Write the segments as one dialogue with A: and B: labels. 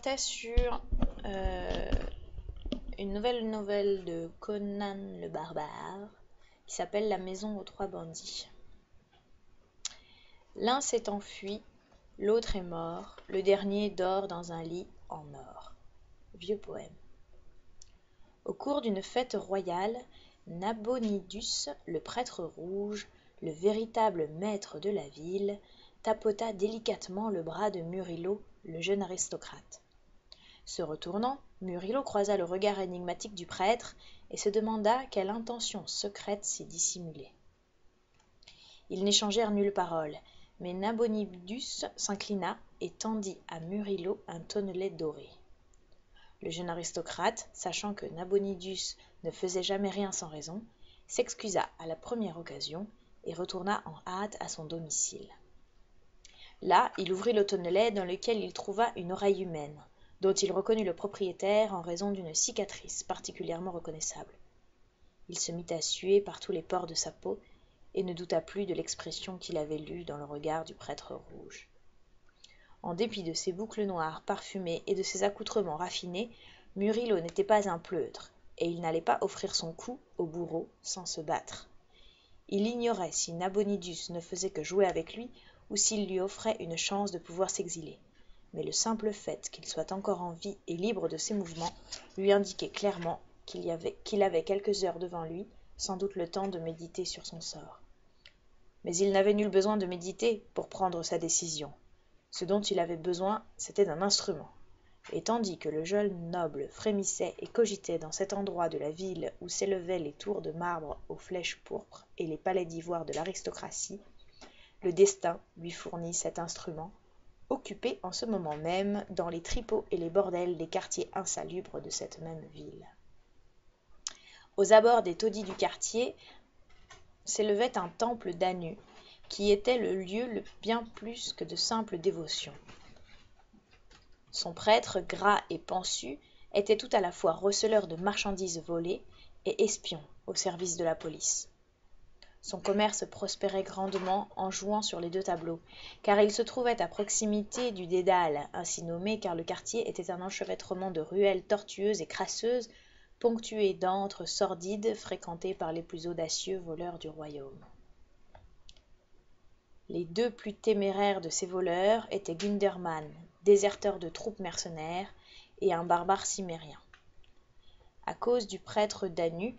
A: j'étais sur une nouvelle novelle de Conan le Barbare qui s'appelle La Maison aux Trois Bandits. L'un s'est enfui, l'autre est mort, le dernier dort dans un lit en or. Vieux poème. Au cours d'une fête royale, Nabonidus, le prêtre rouge, le véritable maître de la ville, tapota délicatement le bras de Murillo, le jeune aristocrate. Se retournant, Murillo croisa le regard énigmatique du prêtre et se demanda quelle intention secrète s'y dissimulait. Ils n'échangèrent nulle parole, mais Nabonidus s'inclina et tendit à Murillo un tonnelet doré. Le jeune aristocrate, sachant que Nabonidus ne faisait jamais rien sans raison, s'excusa à la première occasion et retourna en hâte à son domicile. Là, il ouvrit le tonnelet dans lequel il trouva une oreille humaine, dont il reconnut le propriétaire en raison d'une cicatrice particulièrement reconnaissable. Il se mit à suer par tous les pores de sa peau et ne douta plus de l'expression qu'il avait lue dans le regard du prêtre rouge. En dépit de ses boucles noires parfumées et de ses accoutrements raffinés, Murillo n'était pas un pleutre, et il n'allait pas offrir son cou au bourreau sans se battre. Il ignorait si Nabonidus ne faisait que jouer avec lui ou s'il lui offrait une chance de pouvoir s'exiler. Mais le simple fait qu'il soit encore en vie et libre de ses mouvements lui indiquait clairement qu'il avait quelques heures devant lui, sans doute le temps de méditer sur son sort. Mais il n'avait nul besoin de méditer pour prendre sa décision. Ce dont il avait besoin, c'était d'un instrument. Et tandis que le jeune noble frémissait et cogitait dans cet endroit de la ville où s'élevaient les tours de marbre aux flèches pourpres et les palais d'ivoire de l'aristocratie, le destin lui fournit cet instrument, occupé en ce moment même dans les tripots et les bordels des quartiers insalubres de cette même ville. Aux abords des taudis du quartier s'élevait un temple d'Anu, qui était le lieu bien plus que de simple dévotion. Son prêtre, gras et pansu, était tout à la fois receleur de marchandises volées et espion au service de la police. Son commerce prospérait grandement en jouant sur les deux tableaux, car il se trouvait à proximité du Dédale, ainsi nommé car le quartier était un enchevêtrement de ruelles tortueuses et crasseuses, ponctuées d'antres sordides fréquentés par les plus audacieux voleurs du royaume. Les deux plus téméraires de ces voleurs étaient Gundermann, déserteur de troupes mercenaires, et un barbare cimérien. À cause du prêtre d'Anu,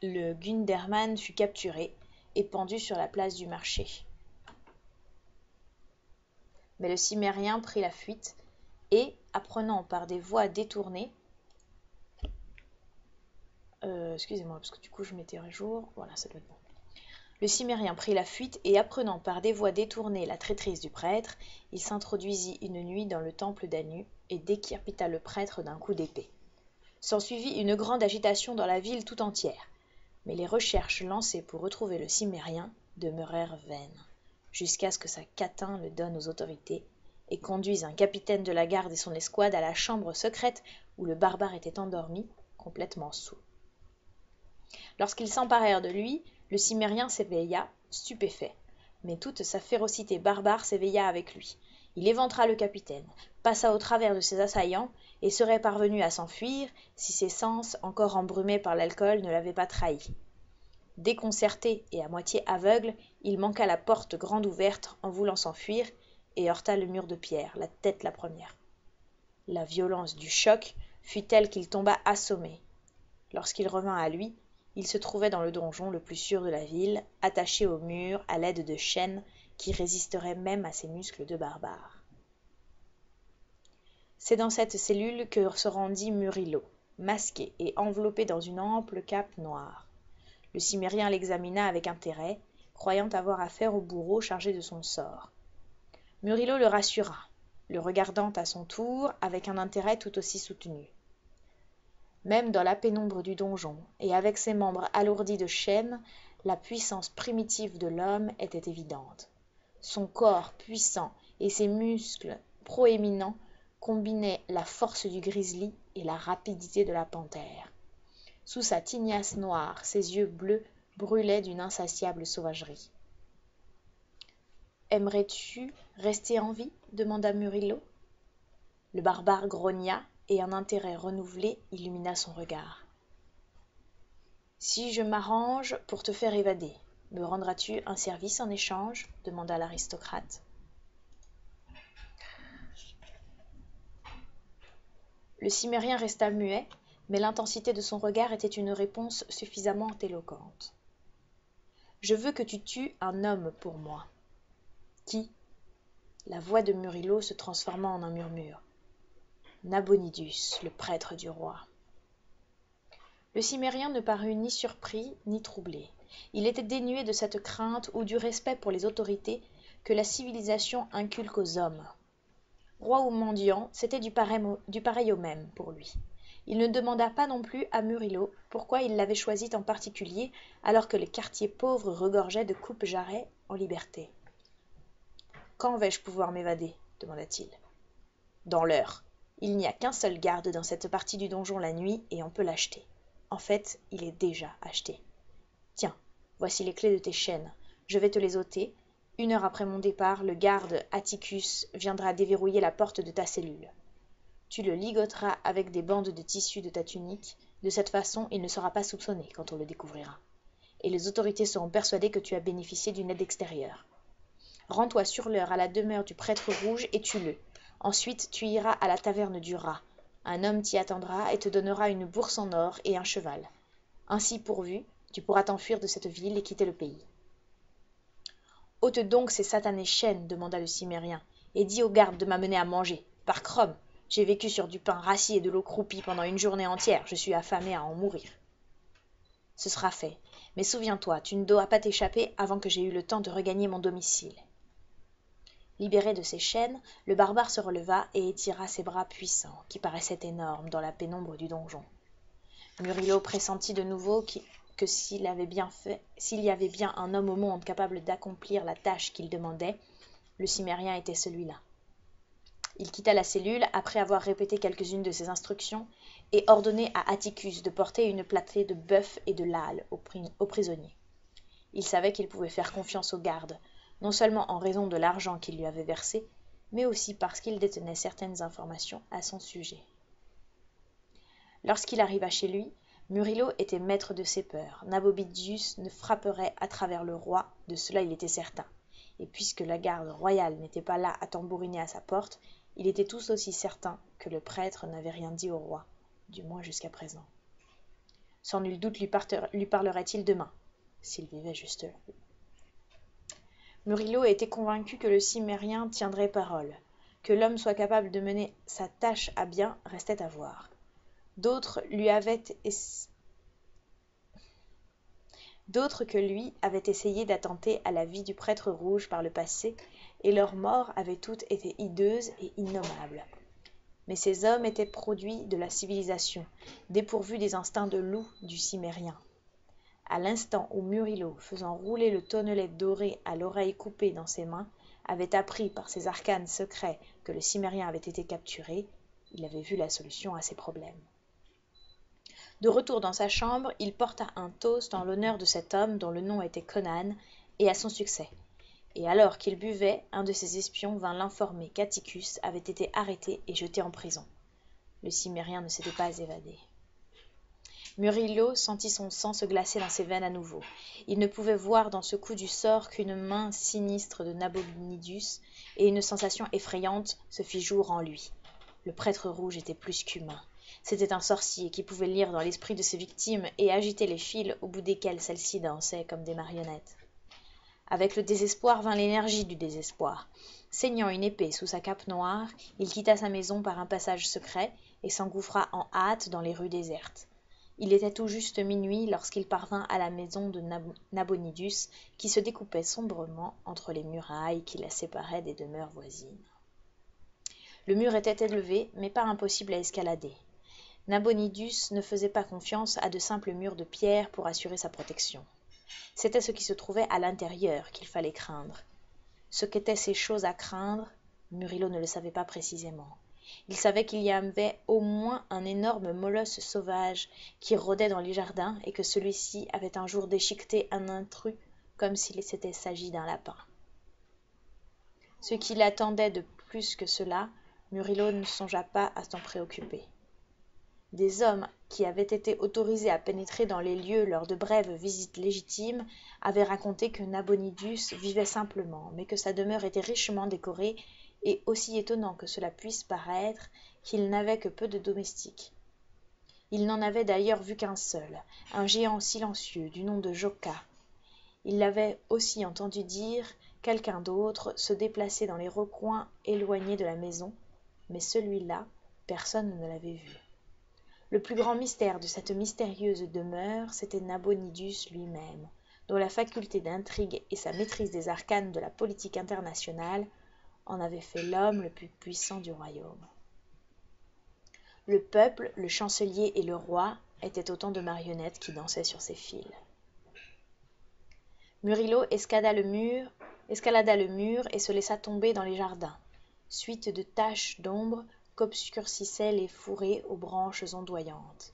A: le Gundermann fut capturé et pendu sur la place du marché. Mais le cimérien prit la fuite et, apprenant par des voies détournées, excusez-moi parce que du coup je m'étais à jour, voilà ça doit être bon. Le cimérien prit la fuite et, apprenant par des voies détournées la traîtrise du prêtre, il s'introduisit une nuit dans le temple d'Anu et décapita le prêtre d'un coup d'épée. S'ensuivit une grande agitation dans la ville tout entière, mais les recherches lancées pour retrouver le cimérien demeurèrent vaines, jusqu'à ce que sa catin le donne aux autorités et conduise un capitaine de la garde et son escouade à la chambre secrète où le barbare était endormi, complètement saoul. Lorsqu'ils s'emparèrent de lui, le cimérien s'éveilla, stupéfait. Mais toute sa férocité barbare s'éveilla avec lui. Il éventra le capitaine, passa au travers de ses assaillants et serait parvenu à s'enfuir si ses sens, encore embrumés par l'alcool, ne l'avaient pas trahi. Déconcerté et à moitié aveugle, il manqua la porte grande ouverte en voulant s'enfuir et heurta le mur de pierre, la tête la première. La violence du choc fut telle qu'il tomba assommé. Lorsqu'il revint à lui, il se trouvait dans le donjon le plus sûr de la ville, attaché au mur à l'aide de chaînes qui résisteraient même à ses muscles de barbare. C'est dans cette cellule que se rendit Murillo, masqué et enveloppé dans une ample cape noire. Le cimérien l'examina avec intérêt, croyant avoir affaire au bourreau chargé de son sort. Murillo le rassura, le regardant à son tour avec un intérêt tout aussi soutenu. Même dans la pénombre du donjon, et avec ses membres alourdis de chaînes, la puissance primitive de l'homme était évidente. Son corps puissant et ses muscles proéminents combinaient la force du grizzly et la rapidité de la panthère. Sous sa tignasse noire, ses yeux bleus brûlaient d'une insatiable sauvagerie. Aimerais-tu rester en vie demanda Murillo. Le barbare grogna, et un intérêt renouvelé illumina son regard. Si je m'arrange pour te faire évader, me rendras-tu un service en échange demanda l'aristocrate. Le cimérien resta muet, mais l'intensité de son regard était une réponse suffisamment éloquente. Je veux que tu tues un homme pour moi. Qui? La voix de Murillo se transforma en un murmure. Nabonidus, le prêtre du roi. Le cimérien ne parut ni surpris ni troublé. Il était dénué de cette crainte ou du respect pour les autorités que la civilisation inculque aux hommes. Roi ou mendiant, c'était du pareil au même pour lui. Il ne demanda pas non plus à Murillo pourquoi il l'avait choisi en particulier alors que les quartiers pauvres regorgeaient de coupe-jarrets en liberté. « Quand vais-je pouvoir m'évader » demanda-t-il. « Dans l'heure. Il n'y a qu'un seul garde dans cette partie du donjon la nuit et on peut l'acheter. En fait, il est déjà acheté. Tiens, voici les clés de tes chaînes. Je vais te les ôter. 1 heure après mon départ, le garde Atticus viendra déverrouiller la porte de ta cellule. Tu le ligoteras avec des bandes de tissu de ta tunique. De cette façon, il ne sera pas soupçonné quand on le découvrira. Et les autorités seront persuadées que tu as bénéficié d'une aide extérieure. Rends-toi sur l'heure à la demeure du prêtre rouge et tue-le. Ensuite, tu iras à la taverne du rat. Un homme t'y attendra et te donnera une bourse en or et un cheval. Ainsi pourvu, tu pourras t'enfuir de cette ville et quitter le pays. « Ôte donc ces satanées chaînes, demanda le cimérien, et dis aux gardes de m'amener à manger. Par Crom, j'ai vécu sur du pain rassis et de l'eau croupie pendant une journée entière, je suis affamé à en mourir. Ce sera fait, mais souviens-toi, tu ne dois pas t'échapper avant que j'aie eu le temps de regagner mon domicile. Libéré de ses chaînes, le barbare se releva et étira ses bras puissants, qui paraissaient énormes dans la pénombre du donjon. Murillo pressentit de nouveau que s'il y avait bien un homme au monde capable d'accomplir la tâche qu'il demandait, le cimérien était celui-là. Il quitta la cellule après avoir répété quelques-unes de ses instructions et ordonné à Atticus de porter une plâtrée de bœuf et de lalle aux prisonniers. Il savait qu'il pouvait faire confiance aux gardes, non seulement en raison de l'argent qu'il lui avait versé, mais aussi parce qu'il détenait certaines informations à son sujet. Lorsqu'il arriva chez lui, Murillo était maître de ses peurs. Nabonidus ne frapperait à travers le roi, de cela il était certain. Et puisque la garde royale n'était pas là à tambouriner à sa porte, il était tout aussi certain que le prêtre n'avait rien dit au roi, du moins jusqu'à présent. Sans nul doute lui parlerait-il demain, s'il vivait juste là. Murillo était convaincu que le cimérien tiendrait parole. Que l'homme soit capable de mener sa tâche à bien restait à voir. D'autres que lui avaient essayé d'attenter à la vie du prêtre rouge par le passé, et leurs morts avaient toutes été hideuses et innommables. Mais ces hommes étaient produits de la civilisation, dépourvus des instincts de loup du cimérien. À l'instant où Murillo, faisant rouler le tonnelet doré à l'oreille coupée dans ses mains, avait appris par ses arcanes secrets que le cimérien avait été capturé, il avait vu la solution à ses problèmes. De retour dans sa chambre, il porta un toast en l'honneur de cet homme dont le nom était Conan, et à son succès. Et alors qu'il buvait, un de ses espions vint l'informer qu'Atticus avait été arrêté et jeté en prison. Le cimérien ne s'était pas évadé. Murillo sentit son sang se glacer dans ses veines à nouveau. Il ne pouvait voir dans ce coup du sort qu'une main sinistre de Nabonidus, et une sensation effrayante se fit jour en lui. Le prêtre rouge était plus qu'humain. C'était un sorcier qui pouvait lire dans l'esprit de ses victimes et agiter les fils au bout desquels celles-ci dansaient comme des marionnettes. Avec le désespoir vint l'énergie du désespoir. Saignant une épée sous sa cape noire, il quitta sa maison par un passage secret et s'engouffra en hâte dans les rues désertes. Il était tout juste minuit lorsqu'il parvint à la maison de Nabonidus, qui se découpait sombrement entre les murailles qui la séparaient des demeures voisines. Le mur était élevé, mais pas impossible à escalader. Nabonidus ne faisait pas confiance à de simples murs de pierre pour assurer sa protection. C'était ce qui se trouvait à l'intérieur qu'il fallait craindre. Ce qu'étaient ces choses à craindre, Murillo ne le savait pas précisément. Il savait qu'il y avait au moins un énorme molosse sauvage qui rôdait dans les jardins et que celui-ci avait un jour déchiqueté un intrus comme s'il s'était s'agit d'un lapin. Ce qui l'attendait de plus que cela, Murillo ne songea pas à s'en préoccuper. Des hommes qui avaient été autorisés à pénétrer dans les lieux lors de brèves visites légitimes avaient raconté que Nabonidus vivait simplement, mais que sa demeure était richement décorée, et aussi étonnant que cela puisse paraître, qu'il n'avait que peu de domestiques. Il n'en avait d'ailleurs vu qu'un seul, un géant silencieux du nom de Joca. Il l'avait aussi entendu dire quelqu'un d'autre se déplacer dans les recoins éloignés de la maison, mais celui-là, personne ne l'avait vu. Le plus grand mystère de cette mystérieuse demeure, c'était Nabonidus lui-même, dont la faculté d'intrigue et sa maîtrise des arcanes de la politique internationale en avaient fait l'homme le plus puissant du royaume. Le peuple, le chancelier et le roi étaient autant de marionnettes qui dansaient sur ses fils. Murillo escalada le mur et se laissa tomber dans les jardins, suite de taches d'ombre qu'obscurcissaient les fourrés aux branches ondoyantes.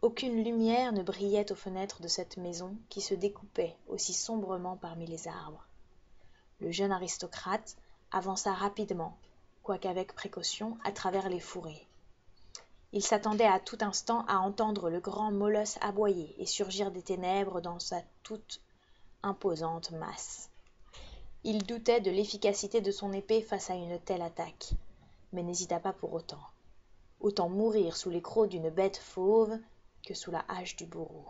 A: Aucune lumière ne brillait aux fenêtres de cette maison qui se découpait aussi sombrement parmi les arbres. Le jeune aristocrate avança rapidement, quoiqu'avec précaution, à travers les fourrés. Il s'attendait à tout instant à entendre le grand molosse aboyer et surgir des ténèbres dans sa toute imposante masse. Il doutait de l'efficacité de son épée face à une telle attaque, mais n'hésita pas pour autant. Autant mourir sous les crocs d'une bête fauve que sous la hache du bourreau.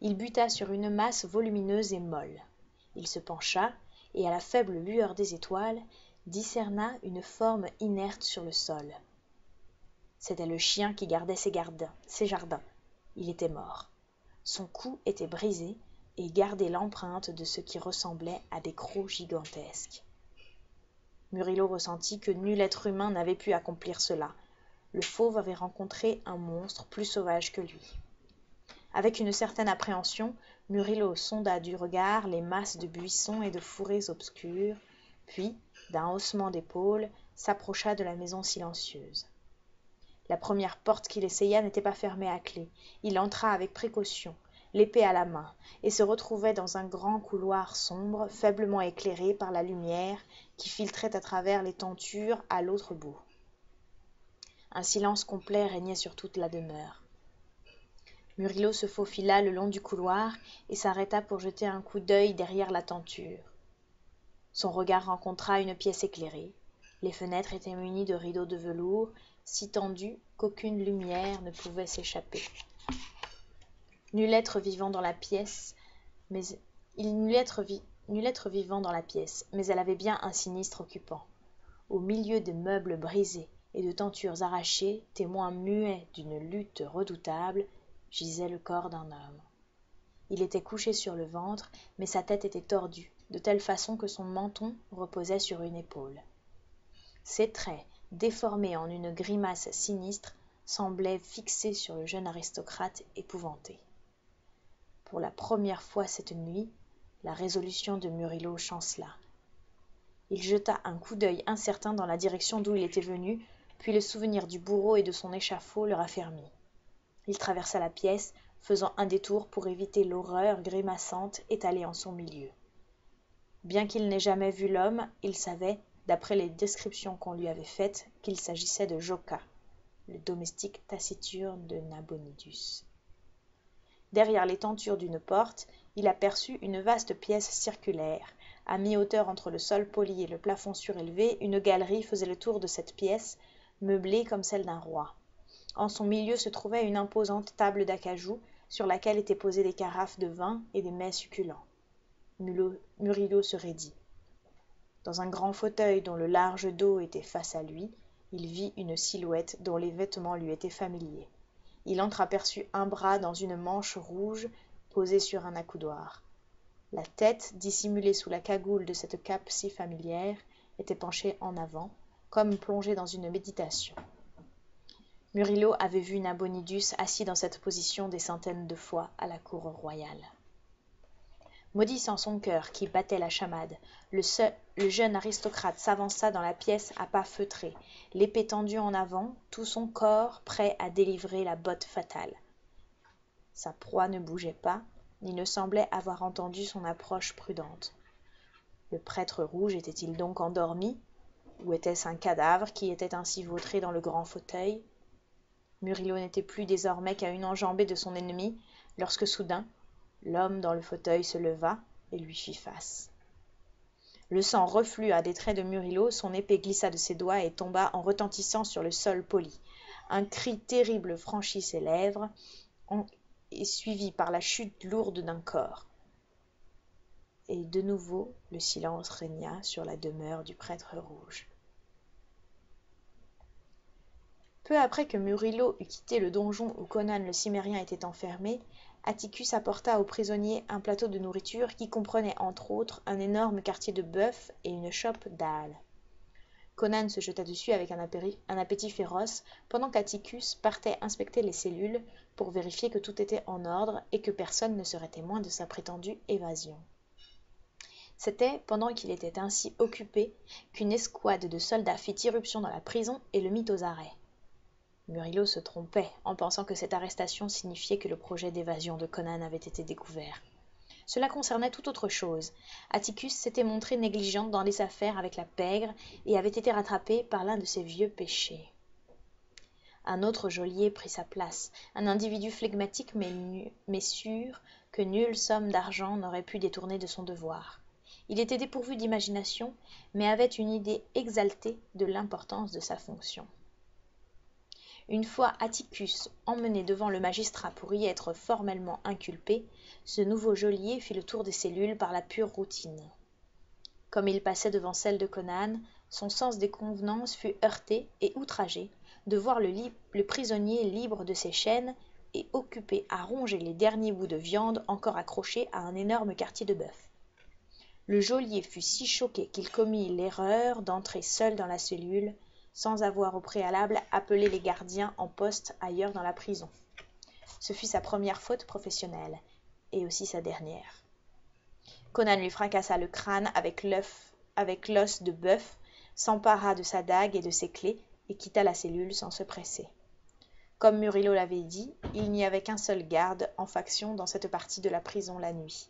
A: Il buta sur une masse volumineuse et molle. Il se pencha, et à la faible lueur des étoiles, discerna une forme inerte sur le sol. C'était le chien qui gardait ses jardins. Il était mort. Son cou était brisé et gardait l'empreinte de ce qui ressemblait à des crocs gigantesques. Murillo ressentit que nul être humain n'avait pu accomplir cela. Le fauve avait rencontré un monstre plus sauvage que lui. Avec une certaine appréhension, Murillo sonda du regard les masses de buissons et de fourrés obscurs, puis, d'un haussement d'épaules, s'approcha de la maison silencieuse. La première porte qu'il essaya n'était pas fermée à clef. Il entra avec précaution, l'épée à la main, et se retrouvait dans un grand couloir sombre, faiblement éclairé par la lumière qui filtrait à travers les tentures à l'autre bout. Un silence complet régnait sur toute la demeure. Murillo se faufila le long du couloir et s'arrêta pour jeter un coup d'œil derrière la tenture. Son regard rencontra une pièce éclairée. Les fenêtres étaient munies de rideaux de velours, si tendus qu'aucune lumière ne pouvait s'échapper. Nul être vivant dans la pièce, mais elle avait bien un sinistre occupant. Au milieu des meubles brisés et de tentures arrachées, témoin muet d'une lutte redoutable, gisait le corps d'un homme. Il était couché sur le ventre, mais sa tête était tordue, de telle façon que son menton reposait sur une épaule. Ses traits, déformés en une grimace sinistre, semblaient fixés sur le jeune aristocrate épouvanté. Pour la première fois cette nuit, la résolution de Murillo chancela. Il jeta un coup d'œil incertain dans la direction d'où il était venu, puis le souvenir du bourreau et de son échafaud le raffermit. Il traversa la pièce, faisant un détour pour éviter l'horreur grimaçante étalée en son milieu. Bien qu'il n'ait jamais vu l'homme, il savait, d'après les descriptions qu'on lui avait faites, qu'il s'agissait de Joca, le domestique taciturne de Nabonidus. Derrière les tentures d'une porte, il aperçut une vaste pièce circulaire. À mi-hauteur entre le sol poli et le plafond surélevé, une galerie faisait le tour de cette pièce, meublée comme celle d'un roi. En son milieu se trouvait une imposante table d'acajou, sur laquelle étaient posées des carafes de vin et des mets succulents. Murillo se raidit. Dans un grand fauteuil dont le large dos était face à lui, il vit une silhouette dont les vêtements lui étaient familiers. Il entreaperçut un bras dans une manche rouge posée sur un accoudoir. La tête, dissimulée sous la cagoule de cette cape si familière, était penchée en avant, comme plongée dans une méditation. Murillo avait vu Nabonidus assis dans cette position des centaines de fois à la cour royale. Maudissant son cœur qui battait la chamade, le jeune aristocrate s'avança dans la pièce à pas feutrés, l'épée tendue en avant, tout son corps prêt à délivrer la botte fatale. Sa proie ne bougeait pas, ni ne semblait avoir entendu son approche prudente. Le prêtre rouge était-il donc endormi? Ou était-ce un cadavre qui était ainsi vautré dans le grand fauteuil? Murillo n'était plus désormais qu'à une enjambée de son ennemi, lorsque soudain, l'homme dans le fauteuil se leva et lui fit face. Le sang reflua des traits de Murillo, son épée glissa de ses doigts et tomba en retentissant sur le sol poli. Un cri terrible franchit ses lèvres, et suivi par la chute lourde d'un corps. Et de nouveau, le silence régna sur la demeure du prêtre rouge. Peu après que Murillo eut quitté le donjon où Conan le Cimmérien était enfermé, Atticus apporta au prisonnier un plateau de nourriture qui comprenait entre autres un énorme quartier de bœuf et une chope d'âne. Conan se jeta dessus avec un appétit féroce, pendant qu'Atticus partait inspecter les cellules pour vérifier que tout était en ordre et que personne ne serait témoin de sa prétendue évasion. C'était pendant qu'il était ainsi occupé qu'une escouade de soldats fit irruption dans la prison et le mit aux arrêts. Murillo se trompait en pensant que cette arrestation signifiait que le projet d'évasion de Conan avait été découvert. Cela concernait tout autre chose. Atticus s'était montré négligent dans les affaires avec la pègre et avait été rattrapé par l'un de ses vieux péchés. Un autre geôlier prit sa place, un individu flegmatique mais sûr que nulle somme d'argent n'aurait pu détourner de son devoir. Il était dépourvu d'imagination, mais avait une idée exaltée de l'importance de sa fonction. Une fois Atticus emmené devant le magistrat pour y être formellement inculpé, ce nouveau geôlier fit le tour des cellules par la pure routine. Comme il passait devant celle de Conan, son sens des convenances fut heurté et outragé de voir le prisonnier libre de ses chaînes et occupé à ronger les derniers bouts de viande encore accrochés à un énorme quartier de bœuf. Le geôlier fut si choqué qu'il commit l'erreur d'entrer seul dans la cellule, sans avoir au préalable appelé les gardiens en poste ailleurs dans la prison. Ce fut sa première faute professionnelle, et aussi sa dernière. Conan lui fracassa le crâne avec l'os de bœuf, s'empara de sa dague et de ses clés, et quitta la cellule sans se presser. Comme Murillo l'avait dit, il n'y avait qu'un seul garde en faction dans cette partie de la prison la nuit.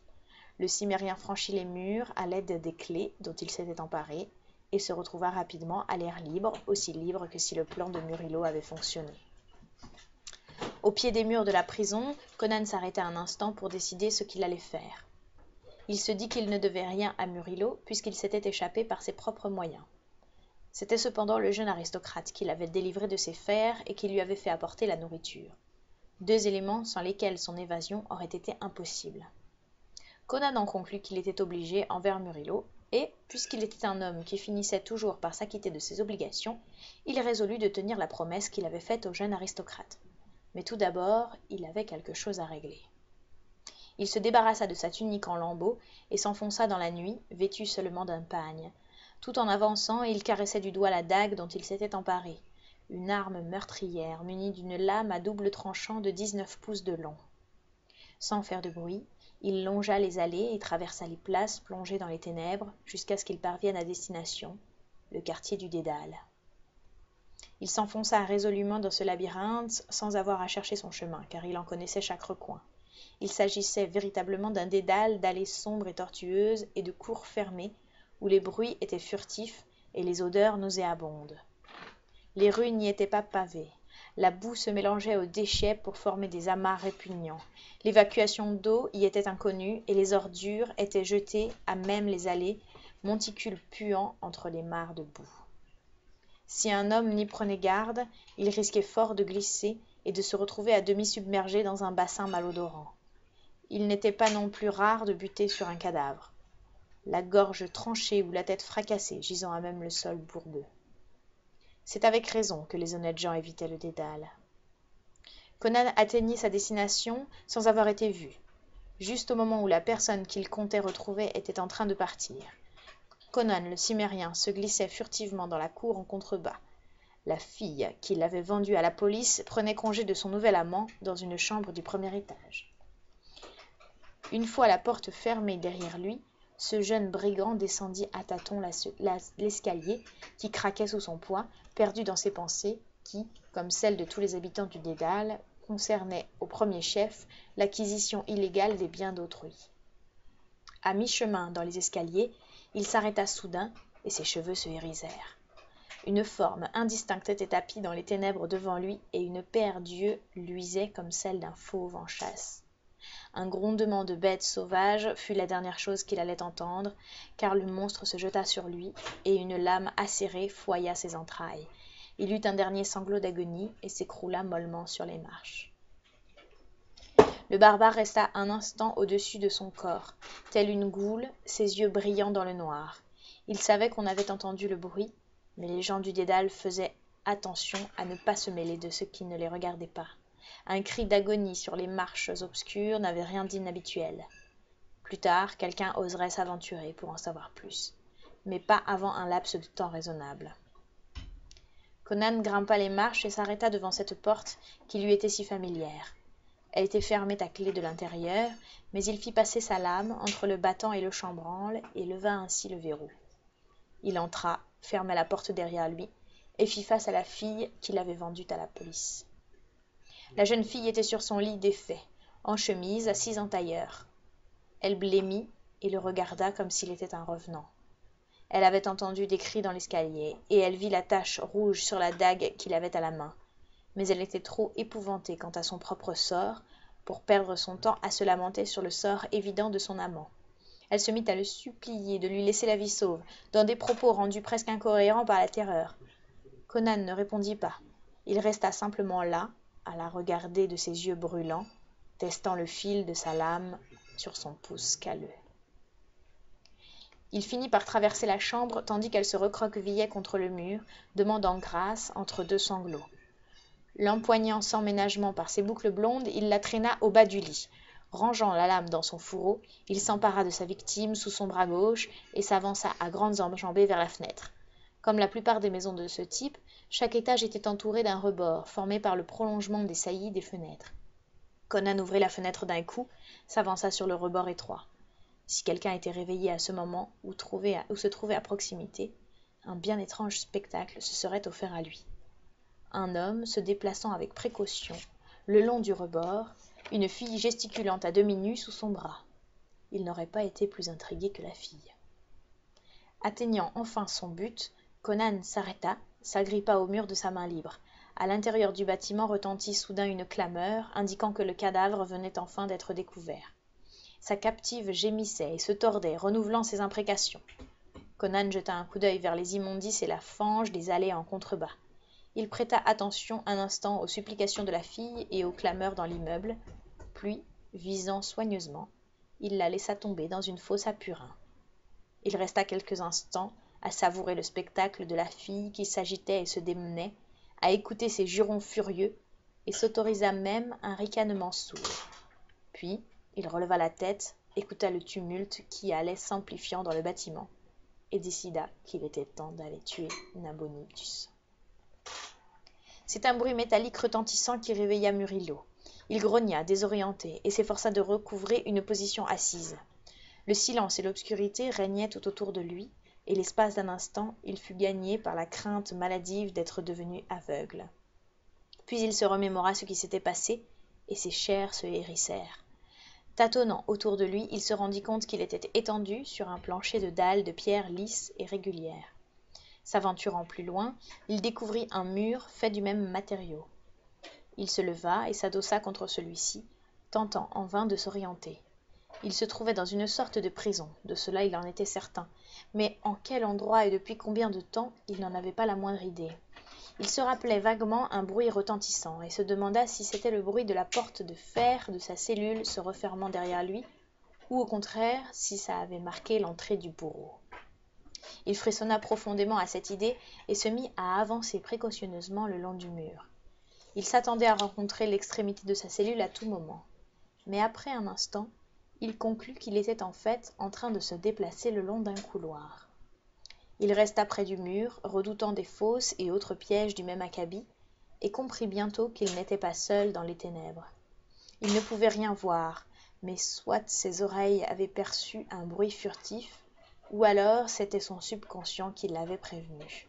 A: Le Cimmérien franchit les murs à l'aide des clés dont il s'était emparé, et se retrouva rapidement à l'air libre, aussi libre que si le plan de Murillo avait fonctionné. Au pied des murs de la prison, Conan s'arrêta un instant pour décider ce qu'il allait faire. Il se dit qu'il ne devait rien à Murillo, puisqu'il s'était échappé par ses propres moyens. C'était cependant le jeune aristocrate qui l'avait délivré de ses fers et qui lui avait fait apporter la nourriture. 2 éléments sans lesquels son évasion aurait été impossible. Conan en conclut qu'il était obligé envers Murillo, et, puisqu'il était un homme qui finissait toujours par s'acquitter de ses obligations, il résolut de tenir la promesse qu'il avait faite au jeune aristocrate. Mais tout d'abord, il avait quelque chose à régler. Il se débarrassa de sa tunique en lambeaux et s'enfonça dans la nuit, vêtu seulement d'un pagne. Tout en avançant, il caressait du doigt la dague dont il s'était emparé, une arme meurtrière munie d'une lame à double tranchant de 19 pouces de long. Sans faire de bruit, il longea les allées et traversa les places plongées dans les ténèbres jusqu'à ce qu'il parvienne à destination, le quartier du Dédale. Il s'enfonça résolument dans ce labyrinthe sans avoir à chercher son chemin, car il en connaissait chaque recoin. Il s'agissait véritablement d'un dédale d'allées sombres et tortueuses et de cours fermées où les bruits étaient furtifs et les odeurs nauséabondes. Les rues n'y étaient pas pavées. La boue se mélangeait aux déchets pour former des amas répugnants. L'évacuation d'eau y était inconnue et les ordures étaient jetées à même les allées, monticules puants entre les mares de boue. Si un homme n'y prenait garde, il risquait fort de glisser et de se retrouver à demi submergé dans un bassin malodorant. Il n'était pas non plus rare de buter sur un cadavre, la gorge tranchée ou la tête fracassée gisant à même le sol bourbeux. C'est avec raison que les honnêtes gens évitaient le Dédale. Conan atteignit sa destination sans avoir été vu, juste au moment où la personne qu'il comptait retrouver était en train de partir. Conan le Cimmérien se glissait furtivement dans la cour en contrebas. La fille qui l'avait vendu à la police prenait congé de son nouvel amant dans une chambre du premier étage. Une fois la porte fermée derrière lui, ce jeune brigand descendit à tâtons l'escalier qui craquait sous son poids, perdu dans ses pensées qui, comme celles de tous les habitants du Dédale, concernaient au premier chef l'acquisition illégale des biens d'autrui. À mi-chemin dans les escaliers, Il s'arrêta soudain, et ses cheveux se hérissèrent. Une forme indistincte était tapie dans les ténèbres devant lui, et une paire d'yeux luisait comme celle d'un fauve en chasse. Un grondement de bête sauvage fut la dernière chose qu'il allait entendre, car le monstre se jeta sur lui, et une lame acérée foya ses entrailles. Il eut un dernier sanglot d'agonie, et s'écroula mollement sur les marches. Le barbare resta un instant au-dessus de son corps, tel une goule, ses yeux brillant dans le noir. Il savait qu'on avait entendu le bruit, mais les gens du dédale faisaient attention à ne pas se mêler de ce qui ne les regardait pas. Un cri d'agonie sur les marches obscures n'avait rien d'inhabituel. Plus tard, quelqu'un oserait s'aventurer pour en savoir plus, mais pas avant un laps de temps raisonnable. Conan grimpa les marches et s'arrêta devant cette porte qui lui était si familière. Elle était fermée à clé de l'intérieur, mais il fit passer sa lame entre le battant et le chambranle et leva ainsi le verrou. Il entra, ferma la porte derrière lui et fit face à la fille qu'il avait vendue à la police. La jeune fille était sur son lit défait, en chemise, assise en tailleur. Elle blêmit et le regarda comme s'il était un revenant. Elle avait entendu des cris dans l'escalier, et elle vit la tache rouge sur la dague qu'il avait à la main. Mais elle était trop épouvantée quant à son propre sort pour perdre son temps à se lamenter sur le sort évident de son amant. Elle se mit à le supplier de lui laisser la vie sauve, dans des propos rendus presque incohérents par la terreur. Conan ne répondit pas. Il resta simplement là, à la regarder de ses yeux brûlants, testant le fil de sa lame sur son pouce calleux. Il finit par traverser la chambre tandis qu'elle se recroquevillait contre le mur, demandant grâce entre deux sanglots. L'empoignant sans ménagement par ses boucles blondes, il la traîna au bas du lit. Rangeant la lame dans son fourreau, il s'empara de sa victime sous son bras gauche et s'avança à grandes enjambées vers la fenêtre. Comme la plupart des maisons de ce type, chaque étage était entouré d'un rebord, formé par le prolongement des saillies des fenêtres. Conan ouvrit la fenêtre d'un coup, s'avança sur le rebord étroit. Si quelqu'un était réveillé à ce moment ou se trouvait à proximité, un bien étrange spectacle se serait offert à lui. Un homme se déplaçant avec précaution le long du rebord, une fille gesticulant à demi nue sous son bras. Il n'aurait pas été plus intrigué que la fille. Atteignant enfin son but, Conan s'arrêta, s'agrippa au mur de sa main libre. À l'intérieur du bâtiment retentit soudain une clameur, indiquant que le cadavre venait enfin d'être découvert. Sa captive gémissait et se tordait, renouvelant ses imprécations. Conan jeta un coup d'œil vers les immondices et la fange des allées en contrebas. Il prêta attention un instant aux supplications de la fille et aux clameurs dans l'immeuble, puis, visant soigneusement, il la laissa tomber dans une fosse à purin. Il resta quelques instants à savourer le spectacle de la fille qui s'agitait et se démenait, à écouter ses jurons furieux, et s'autorisa même un ricanement sourd. Puis, il releva la tête, écouta le tumulte qui allait s'amplifiant dans le bâtiment, et décida qu'il était temps d'aller tuer Nabonidus. C'est un bruit métallique retentissant qui réveilla Murillo. Il grogna, désorienté, et s'efforça de recouvrer une position assise. Le silence et l'obscurité régnaient tout autour de lui, et l'espace d'un instant, il fut gagné par la crainte maladive d'être devenu aveugle. Puis il se remémora ce qui s'était passé, et ses chairs se hérissèrent. Tâtonnant autour de lui, il se rendit compte qu'il était étendu sur un plancher de dalles de pierre lisse et régulière. S'aventurant plus loin, il découvrit un mur fait du même matériau. Il se leva et s'adossa contre celui-ci, tentant en vain de s'orienter. Il se trouvait dans une sorte de prison, de cela il en était certain, mais en quel endroit et depuis combien de temps, il n'en avait pas la moindre idée. Il se rappelait vaguement un bruit retentissant et se demanda si c'était le bruit de la porte de fer de sa cellule se refermant derrière lui, ou au contraire si ça avait marqué l'entrée du bourreau. Il frissonna profondément à cette idée et se mit à avancer précautionneusement le long du mur. Il s'attendait à rencontrer l'extrémité de sa cellule à tout moment. Mais après un instant, il conclut qu'il était en fait en train de se déplacer le long d'un couloir. Il resta près du mur, redoutant des fosses et autres pièges du même acabit, et comprit bientôt qu'il n'était pas seul dans les ténèbres. Il ne pouvait rien voir, mais soit ses oreilles avaient perçu un bruit furtif, ou alors c'était son subconscient qui l'avait prévenu.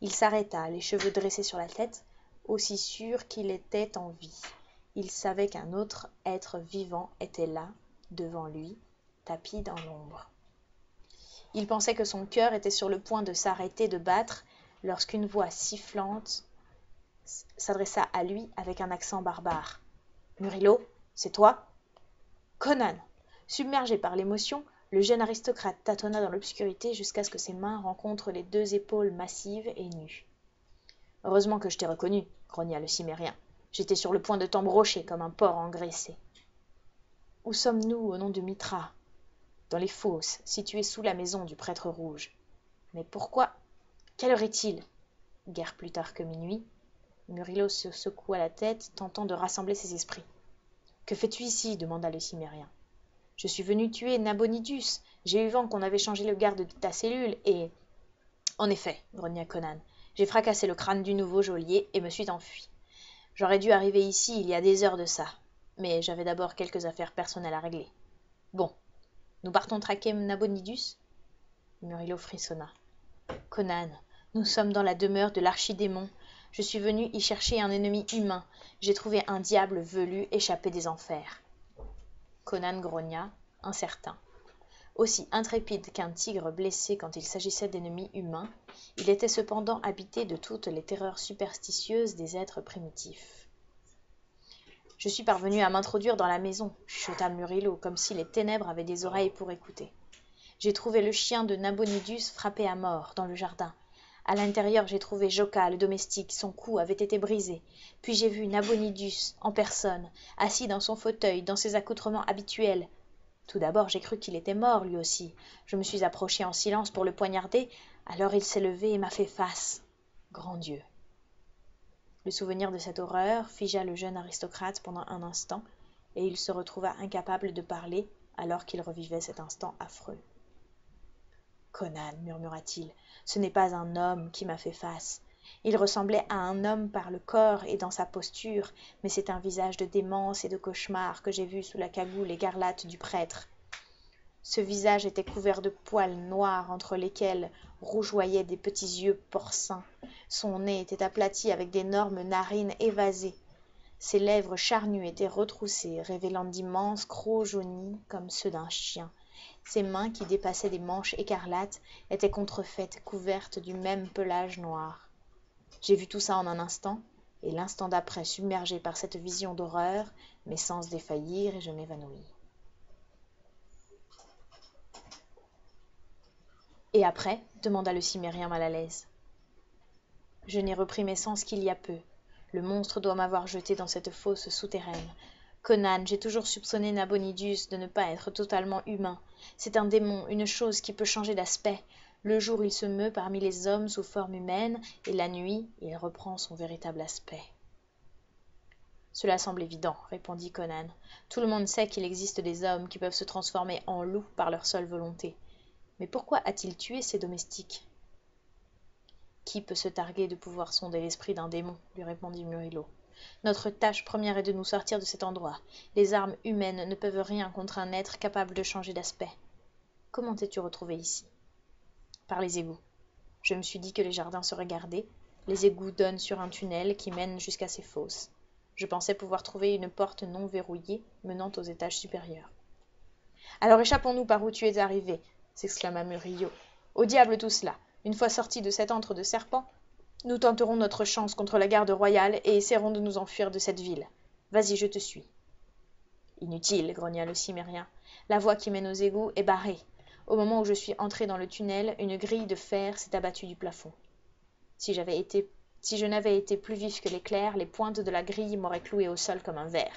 A: Il s'arrêta, les cheveux dressés sur la tête, aussi sûr qu'il était en vie. Il savait qu'un autre être vivant était là, devant lui, tapi dans l'ombre. Il pensait que son cœur était sur le point de s'arrêter de battre lorsqu'une voix sifflante s'adressa à lui avec un accent barbare. « Murillo, c'est toi ?» Conan. Submergé par l'émotion, le jeune aristocrate tâtonna dans l'obscurité jusqu'à ce que ses mains rencontrent les deux épaules massives et nues. « Heureusement que je t'ai reconnu, » grogna le Cimérien. « J'étais sur le point de t'embrocher comme un porc engraissé. »« Où sommes-nous au nom de Mitra ?»« Dans les fosses, situées sous la maison du prêtre rouge. »« Mais pourquoi ? Quelle heure est-il ?»« Guère plus tard que minuit. » Murillo se secoua la tête, tentant de rassembler ses esprits. « Que fais-tu ici ?» demanda le Cimérien. « Je suis venu tuer Nabonidus. J'ai eu vent qu'on avait changé le garde de ta cellule et... » « En effet, » grogna Conan, « j'ai fracassé le crâne du nouveau geôlier et me suis enfui. J'aurais dû arriver ici il y a des heures de ça, mais j'avais d'abord quelques affaires personnelles à régler. Bon, nous partons traquer Nabonidus ?» Murillo frissonna. « Conan, nous sommes dans la demeure de l'archidémon. Je suis venu y chercher un ennemi humain. J'ai trouvé un diable velu échappé des enfers. » Conan grogna, incertain. Aussi intrépide qu'un tigre blessé quand il s'agissait d'ennemis humains, il était cependant habité de toutes les terreurs superstitieuses des êtres primitifs. « Je suis parvenu à m'introduire dans la maison, » chuchota Murillo, comme si les ténèbres avaient des oreilles pour écouter. « J'ai trouvé le chien de Nabonidus frappé à mort dans le jardin. À l'intérieur, j'ai trouvé Joka, le domestique, son cou avait été brisé. Puis j'ai vu Nabonidus, en personne, assis dans son fauteuil, dans ses accoutrements habituels. Tout d'abord, j'ai cru qu'il était mort, lui aussi. Je me suis approché en silence pour le poignarder, alors il s'est levé et m'a fait face. Grand Dieu !» Le souvenir de cette horreur figea le jeune aristocrate pendant un instant, et il se retrouva incapable de parler alors qu'il revivait cet instant affreux. « Conan, murmura-t-il, ce n'est pas un homme qui m'a fait face. Il ressemblait à un homme par le corps et dans sa posture, mais c'est un visage de démence et de cauchemar que j'ai vu sous la cagoule écarlate du prêtre. Ce visage était couvert de poils noirs entre lesquels rougeoyaient des petits yeux porcins. Son nez était aplati avec d'énormes narines évasées. Ses lèvres charnues étaient retroussées, révélant d'immenses crocs jaunis comme ceux d'un chien. Ses mains, qui dépassaient des manches écarlates, étaient contrefaites, couvertes du même pelage noir. J'ai vu tout ça en un instant, et l'instant d'après, submergé par cette vision d'horreur, mes sens défaillirent et je m'évanouis. « Et après ?» demanda le Cimérien mal à l'aise. « Je n'ai repris mes sens qu'il y a peu. Le monstre doit m'avoir jeté dans cette fosse souterraine. Conan, j'ai toujours soupçonné Nabonidus de ne pas être totalement humain. C'est un démon, une chose qui peut changer d'aspect. Le jour, il se meut parmi les hommes sous forme humaine, et la nuit, il reprend son véritable aspect. »« Cela semble évident, » répondit Conan. « Tout le monde sait qu'il existe des hommes qui peuvent se transformer en loups par leur seule volonté. Mais pourquoi a-t-il tué ses domestiques ? » « Qui peut se targuer de pouvoir sonder l'esprit d'un démon ?» lui répondit Murillo. « Notre tâche première est de nous sortir de cet endroit. Les armes humaines ne peuvent rien contre un être capable de changer d'aspect. Comment t'es-tu retrouvé ici ? » ?»« Par les égouts. Je me suis dit que les jardins seraient gardés. Les égouts donnent sur un tunnel qui mène jusqu'à ces fosses. Je pensais pouvoir trouver une porte non verrouillée menant aux étages supérieurs. »« Alors échappons-nous par où tu es arrivé !» s'exclama Murillo. « Au diable tout cela ! Une fois sortis de cet antre de serpents, nous tenterons notre chance contre la garde royale et essaierons de nous enfuir de cette ville. Vas-y, je te suis. »« Inutile, » grogna le Cimérien. « La voie qui mène aux égouts est barrée. Au moment où je suis entré dans le tunnel, une grille de fer s'est abattue du plafond. Si je n'avais été plus vif que l'éclair, les pointes de la grille m'auraient cloué au sol comme un ver.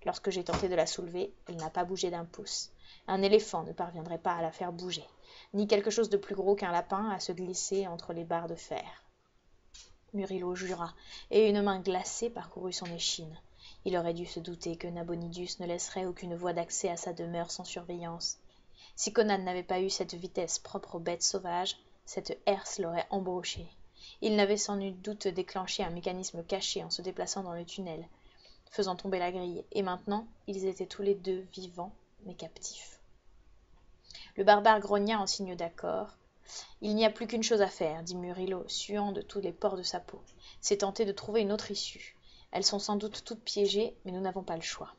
A: Lorsque j'ai tenté de la soulever, elle n'a pas bougé d'un pouce. Un éléphant ne parviendrait pas à la faire bouger, ni quelque chose de plus gros qu'un lapin à se glisser entre les barres de fer. » Murillo jura, et une main glacée parcourut son échine. Il aurait dû se douter que Nabonidus ne laisserait aucune voie d'accès à sa demeure sans surveillance. Si Conan n'avait pas eu cette vitesse propre aux bêtes sauvages, cette herse l'aurait embauché. Il n'avait sans nul doute déclenché un mécanisme caché en se déplaçant dans le tunnel, faisant tomber la grille, et maintenant, ils étaient tous les deux vivants, mais captifs. Le barbare grogna en signe d'accord. « Il n'y a plus qu'une chose à faire, » dit Murillo, suant de tous les pores de sa peau. « C'est tenter de trouver une autre issue. Elles sont sans doute toutes piégées, mais nous n'avons pas le choix. »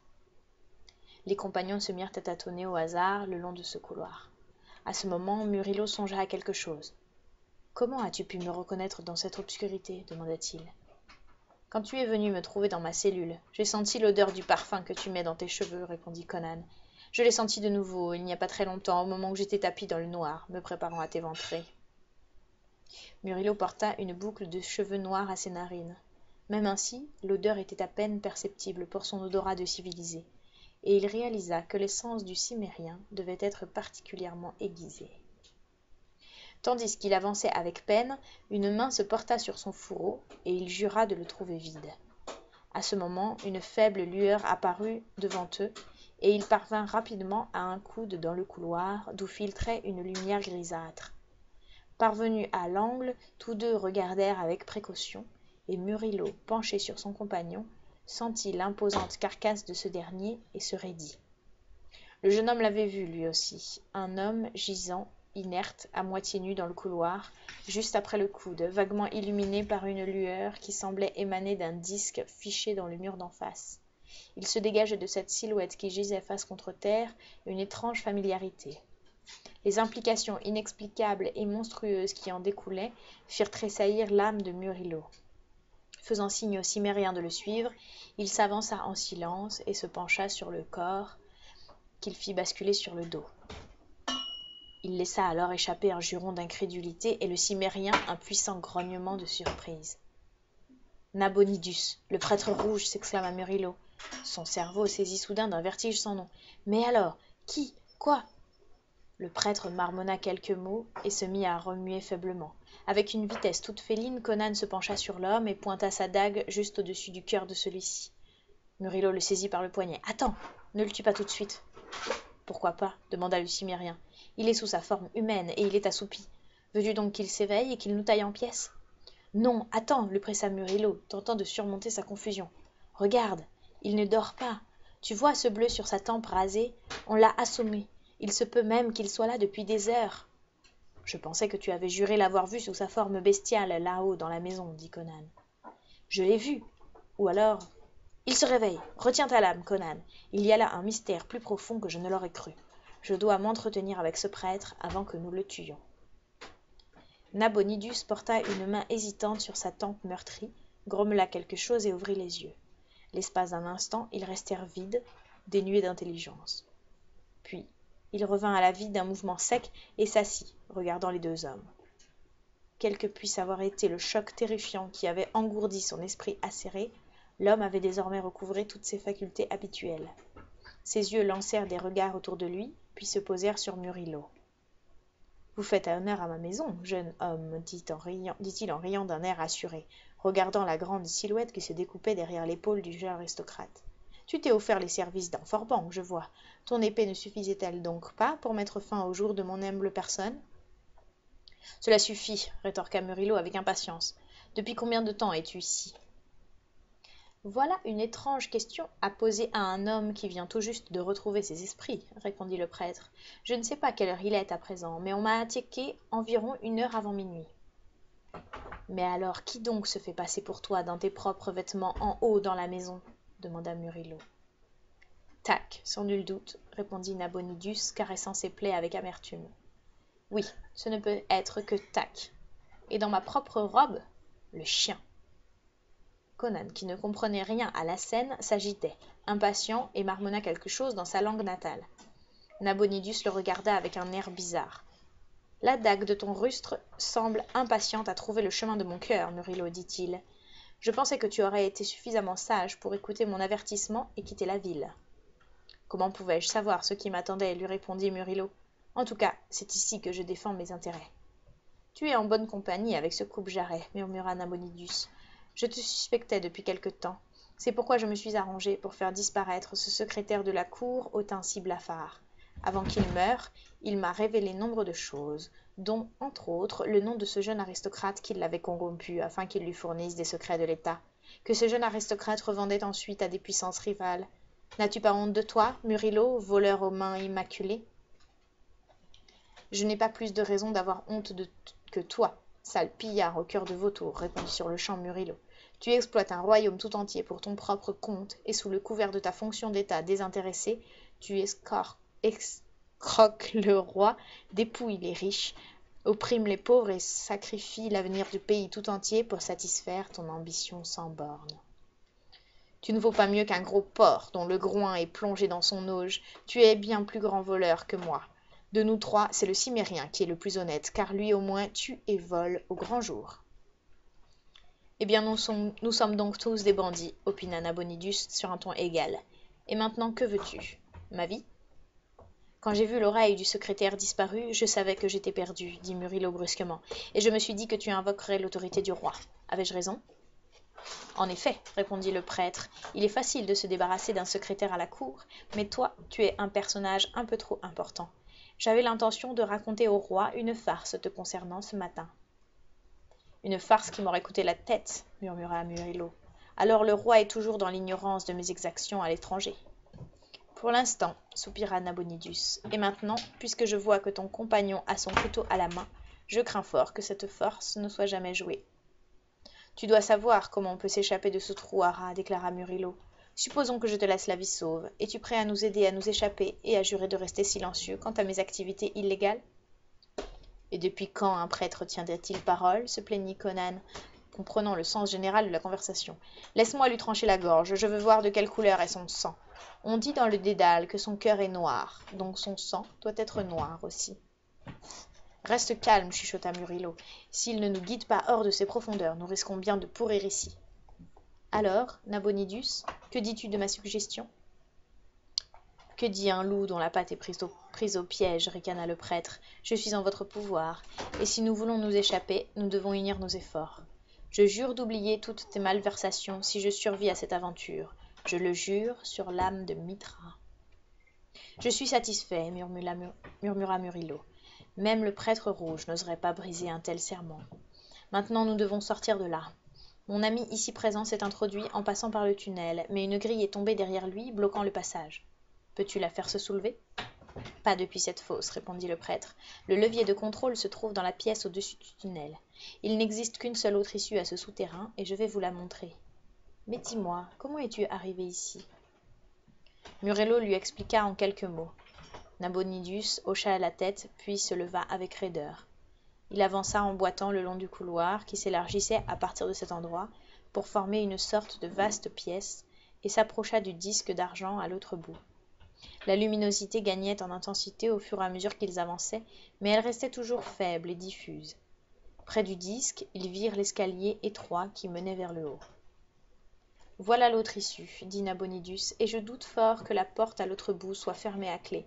A: Les compagnons se mirent à tâtonner au hasard le long de ce couloir. À ce moment, Murillo songea à quelque chose. « Comment as-tu pu me reconnaître dans cette obscurité » demanda-t-il. « Quand tu es venu me trouver dans ma cellule, j'ai senti l'odeur du parfum que tu mets dans tes cheveux, répondit Conan. Je l'ai senti de nouveau, il n'y a pas très longtemps, au moment où j'étais tapi dans le noir, me préparant à t'éventrer. Murillo porta une boucle de cheveux noirs à ses narines. Même ainsi, l'odeur était à peine perceptible pour son odorat de civilisé, et il réalisa que l'essence du cimérien devait être particulièrement aiguisée. Tandis qu'il avançait avec peine, une main se porta sur son fourreau, et il jura de le trouver vide. À ce moment, une faible lueur apparut devant eux, et il parvint rapidement à un coude dans le couloir, d'où filtrait une lumière grisâtre. Parvenus à l'angle, tous deux regardèrent avec précaution, et Murillo, penché sur son compagnon, sentit l'imposante carcasse de ce dernier et se raidit. Le jeune homme l'avait vu, lui aussi, un homme gisant, inerte, à moitié nu dans le couloir, juste après le coude, vaguement illuminé par une lueur qui semblait émaner d'un disque fiché dans le mur d'en face. Il se dégageait de cette silhouette qui gisait face contre terre une étrange familiarité. Les implications inexplicables et monstrueuses qui en découlaient firent tressaillir l'âme de Murillo. Faisant signe aux Cimériens de le suivre, il s'avança en silence et se pencha sur le corps, qu'il fit basculer sur le dos. Il laissa alors échapper un juron d'incrédulité et le Cimérien un puissant grognement de surprise. « Nabonidus, le prêtre rouge !» s'exclama Murillo. Son cerveau saisit soudain d'un vertige sans nom. « Mais alors, qui ? Quoi ?» Le prêtre marmonna quelques mots et se mit à remuer faiblement. Avec une vitesse toute féline, Conan se pencha sur l'homme et pointa sa dague juste au-dessus du cœur de celui-ci. Murillo le saisit par le poignet. « Attends, ne le tue pas tout de suite. »« Pourquoi pas ?» demanda le Cimérien. « Il est sous sa forme humaine et il est assoupi. Veux-tu donc qu'il s'éveille et qu'il nous taille en pièces ?»« Non, attends !» le pressa Murillo, tentant de surmonter sa confusion. « Regarde, il ne dort pas. Tu vois ce bleu sur sa tempe rasée ? On l'a assommé. Il se peut même qu'il soit là depuis des heures. »« Je pensais que tu avais juré l'avoir vu sous sa forme bestiale là-haut dans la maison, » dit Conan. « Je l'ai vu. Ou alors... » « Il se réveille. Retiens ta lame, Conan. Il y a là un mystère plus profond que je ne l'aurais cru. Je dois m'entretenir avec ce prêtre avant que nous le tuions. » Nabonidus porta une main hésitante sur sa tempe meurtrie, grommela quelque chose et ouvrit les yeux. L'espace d'un instant, ils restèrent vides, dénués d'intelligence. Puis, il revint à la vie d'un mouvement sec et s'assit, regardant les deux hommes. Quel que puisse avoir été le choc terrifiant qui avait engourdi son esprit acéré, l'homme avait désormais recouvré toutes ses facultés habituelles. Ses yeux lancèrent des regards autour de lui, puis se posèrent sur Murillo. « Vous faites honneur à ma maison, jeune homme, dit-il en riant d'un air assuré, regardant la grande silhouette qui se découpait derrière l'épaule du jeune aristocrate. « Tu t'es offert les services d'un forban, je vois. Ton épée ne suffisait-elle donc pas pour mettre fin au jour de mon humble personne ?»« Cela suffit, » rétorqua Murillo avec impatience. « Depuis combien de temps es-tu ici ?»« Voilà une étrange question à poser à un homme qui vient tout juste de retrouver ses esprits, » répondit le prêtre. « Je ne sais pas quelle heure il est à présent, mais on m'a attaqué environ 1 heure avant minuit. »« Mais alors, qui donc se fait passer pour toi dans tes propres vêtements en haut dans la maison ?» demanda Murillo. « Tac, sans nul doute, » répondit Nabonidus, caressant ses plaies avec amertume. « Oui, ce ne peut être que Tac. Et dans ma propre robe, le chien. » Conan, qui ne comprenait rien à la scène, s'agitait, impatient, et marmonna quelque chose dans sa langue natale. Nabonidus le regarda avec un air bizarre. « La dague de ton rustre semble impatiente à trouver le chemin de mon cœur, Murillo, dit-il. Je pensais que tu aurais été suffisamment sage pour écouter mon avertissement et quitter la ville. »« Comment pouvais-je savoir ce qui m'attendait ?» lui répondit Murillo. « En tout cas, c'est ici que je défends mes intérêts. »« Tu es en bonne compagnie avec ce coupe-jarret, » murmura Nabonidus. « Je te suspectais depuis quelque temps. C'est pourquoi je me suis arrangé pour faire disparaître ce secrétaire de la cour au teint si blafard. Avant qu'il meure, il m'a révélé nombre de choses, dont, entre autres, le nom de ce jeune aristocrate qui l'avait corrompu afin qu'il lui fournisse des secrets de l'État, que ce jeune aristocrate revendait ensuite à des puissances rivales. N'as-tu pas honte de toi, Murillo, voleur aux mains immaculées ? » « Je n'ai pas plus de raison d'avoir honte que toi, sale pillard au cœur de vautour, » répondit sur-le-champ Murillo. « Tu exploites un royaume tout entier pour ton propre compte, et sous le couvert de ta fonction d'État désintéressée, tu croque le roi, dépouille les riches, opprime les pauvres et sacrifie l'avenir du pays tout entier pour satisfaire ton ambition sans bornes. Tu ne vaux pas mieux qu'un gros porc dont le groin est plongé dans son auge. Tu es bien plus grand voleur que moi. De nous trois, c'est le Cimérien qui est le plus honnête, car lui au moins tue et vole au grand jour. Eh bien, nous sommes donc tous des bandits, opina Nabonidus sur un ton égal. Et maintenant, que veux-tu? Ma vie? Quand j'ai vu l'oreille du secrétaire disparu, je savais que j'étais perdu, dit Murillo brusquement, et je me suis dit que tu invoquerais l'autorité du roi. Avais-je raison? En effet, répondit le prêtre, il est facile de se débarrasser d'un secrétaire à la cour, mais toi, tu es un personnage un peu trop important. J'avais l'intention de raconter au roi une farce te concernant ce matin. Une farce qui m'aurait coûté la tête, murmura Murillo. Alors le roi est toujours dans l'ignorance de mes exactions à l'étranger. Pour l'instant, soupira Nabonidus, et maintenant, puisque je vois que ton compagnon a son couteau à la main, je crains fort que cette farce ne soit jamais jouée. Tu dois savoir comment on peut s'échapper de ce trou à rats, déclara Murillo. Supposons que je te laisse la vie sauve. Es-tu prêt à nous aider à nous échapper et à jurer de rester silencieux quant à mes activités illégales? Et depuis quand un prêtre tiendrait-il parole se plaignit Conan, comprenant le sens général de la conversation. Laisse-moi lui trancher la gorge, je veux voir de quelle couleur est son sang. On dit dans le Dédale que son cœur est noir, donc son sang doit être noir aussi. Reste calme, chuchota Murillo. S'il ne nous guide pas hors de ces profondeurs, nous risquons bien de pourrir ici. Alors, Nabonidus, que dis-tu de ma suggestion? Que dit un loup dont la patte est prise au piège, ricana le prêtre. Je suis en votre pouvoir, et si nous voulons nous échapper, nous devons unir nos efforts. Je jure d'oublier toutes tes malversations si je survis à cette aventure. Je le jure sur l'âme de Mitra. Je suis satisfait, murmura Murillo. Même le prêtre rouge n'oserait pas briser un tel serment. Maintenant nous devons sortir de là. Mon ami ici présent s'est introduit en passant par le tunnel, mais une grille est tombée derrière lui, bloquant le passage. Peux-tu la faire se soulever? Pas depuis cette fosse, répondit le prêtre. Le levier de contrôle se trouve dans la pièce au-dessus du tunnel. Il n'existe qu'une seule autre issue à ce souterrain, et je vais vous la montrer. Mais dis-moi, comment es-tu arrivé ici? Murillo lui expliqua en quelques mots. Nabonidus hocha la tête, puis se leva avec raideur. Il avança en boitant le long du couloir, qui s'élargissait à partir de cet endroit, pour former une sorte de vaste pièce, et s'approcha du disque d'argent à l'autre bout. La luminosité gagnait en intensité au fur et à mesure qu'ils avançaient, mais elle restait toujours faible et diffuse. Près du disque, ils virent l'escalier étroit qui menait vers le haut. « Voilà l'autre issue, dit Nabonidus, et je doute fort que la porte à l'autre bout soit fermée à clé.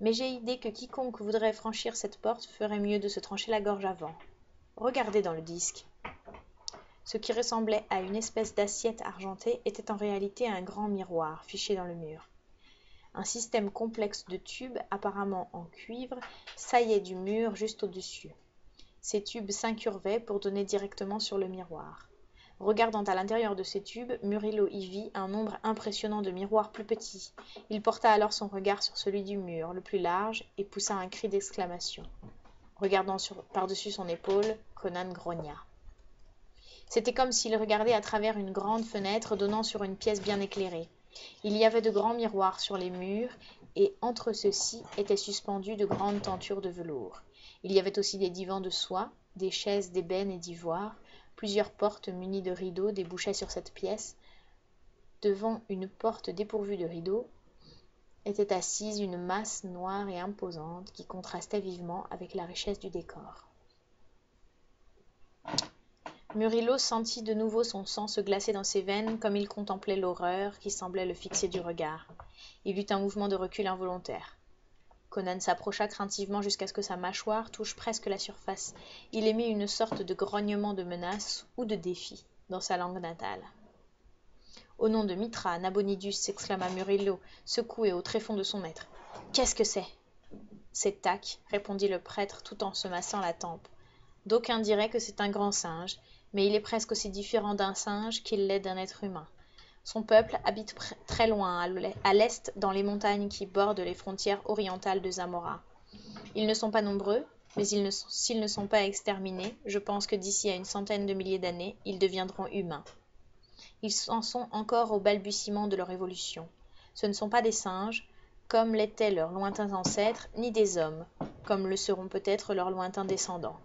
A: Mais j'ai idée que quiconque voudrait franchir cette porte ferait mieux de se trancher la gorge avant. Regardez dans le disque. » Ce qui ressemblait à une espèce d'assiette argentée était en réalité un grand miroir fiché dans le mur. Un système complexe de tubes, apparemment en cuivre, saillait du mur juste au-dessus. Ces tubes s'incurvaient pour donner directement sur le miroir. Regardant à l'intérieur de ces tubes, Murillo y vit un nombre impressionnant de miroirs plus petits. Il porta alors son regard sur celui du mur, le plus large, et poussa un cri d'exclamation. Regardant par-dessus son épaule, Conan grogna. C'était comme s'il regardait à travers une grande fenêtre donnant sur une pièce bien éclairée. Il y avait de grands miroirs sur les murs, et entre ceux-ci étaient suspendues de grandes tentures de velours. Il y avait aussi des divans de soie, des chaises d'ébène et d'ivoire. Plusieurs portes munies de rideaux débouchaient sur cette pièce. Devant une porte dépourvue de rideaux était assise une masse noire et imposante qui contrastait vivement avec la richesse du décor. Murillo sentit de nouveau son sang se glacer dans ses veines comme il contemplait l'horreur qui semblait le fixer du regard. Il eut un mouvement de recul involontaire. Conan s'approcha craintivement jusqu'à ce que sa mâchoire touche presque la surface. Il émit une sorte de grognement de menace ou de défi dans sa langue natale. « Au nom de Mitra, Nabonidus !» s'exclama Murillo, secoué au tréfonds de son maître. « Qu'est-ce que c'est ?»« C'est Tac, » répondit le prêtre tout en se massant la tempe. « D'aucuns diraient que c'est un grand singe, mais il est presque aussi différent d'un singe qu'il l'est d'un être humain. Son peuple habite très loin, à l'est, dans les montagnes qui bordent les frontières orientales de Zamora. Ils ne sont pas nombreux, mais s'ils ne sont pas exterminés, je pense que d'ici à une centaine de milliers d'années, ils deviendront humains. Ils en sont encore au balbutiement de leur évolution. Ce ne sont pas des singes, comme l'étaient leurs lointains ancêtres, ni des hommes, comme le seront peut-être leurs lointains descendants.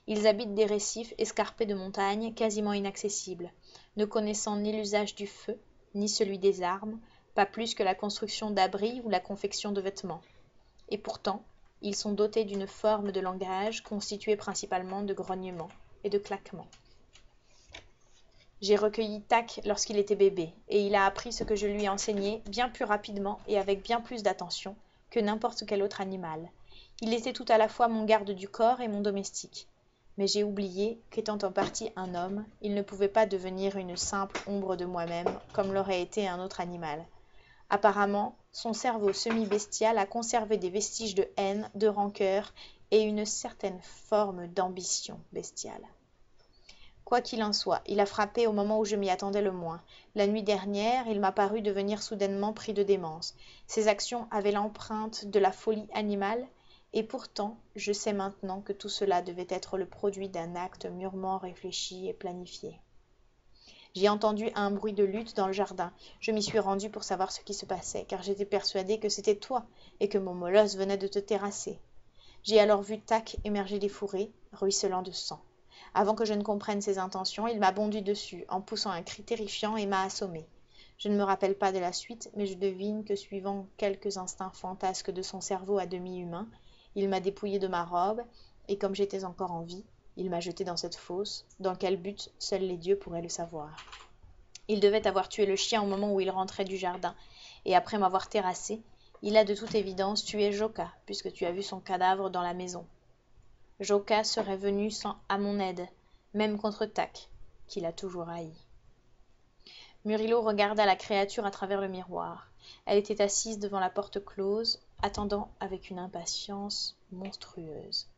A: Ils habitent des récifs escarpés de montagnes quasiment inaccessibles, ne connaissant ni l'usage du feu, ni celui des armes, pas plus que la construction d'abris ou la confection de vêtements. Et pourtant, ils sont dotés d'une forme de langage constituée principalement de grognements et de claquements. J'ai recueilli Tak lorsqu'il était bébé, et il a appris ce que je lui ai enseigné bien plus rapidement et avec bien plus d'attention que n'importe quel autre animal. Il était tout à la fois mon garde du corps et mon domestique. Mais j'ai oublié qu'étant en partie un homme, il ne pouvait pas devenir une simple ombre de moi-même, comme l'aurait été un autre animal. Apparemment, son cerveau semi-bestial a conservé des vestiges de haine, de rancœur et une certaine forme d'ambition bestiale. Quoi qu'il en soit, il a frappé au moment où je m'y attendais le moins. La nuit dernière, il m'a paru devenir soudainement pris de démence. Ses actions avaient l'empreinte de la folie animale, et pourtant je sais maintenant que tout cela devait être le produit d'un acte mûrement réfléchi et planifié. J'ai entendu un bruit de lutte dans le jardin. Je m'y suis rendue pour savoir ce qui se passait, car j'étais persuadée que c'était toi, et que mon molosse venait de te terrasser. J'ai alors vu Tak émerger des fourrés, ruisselant de sang. Avant que je ne comprenne ses intentions, il m'a bondu dessus, en poussant un cri terrifiant, et m'a assommé. Je ne me rappelle pas de la suite, mais je devine que suivant quelques instincts fantasques de son cerveau à demi humain, il m'a dépouillé de ma robe, et comme j'étais encore en vie, il m'a jeté dans cette fosse. Dans quel but, seuls les dieux pourraient le savoir. Il devait avoir tué le chien au moment où il rentrait du jardin, et après m'avoir terrassé, il a de toute évidence tué Joka, puisque tu as vu son cadavre dans la maison. Joka serait venu à mon aide, même contre Tak, qu'il a toujours haï. Murillo regarda la créature à travers le miroir. Elle était assise devant la porte close, attendant avec une impatience monstrueuse.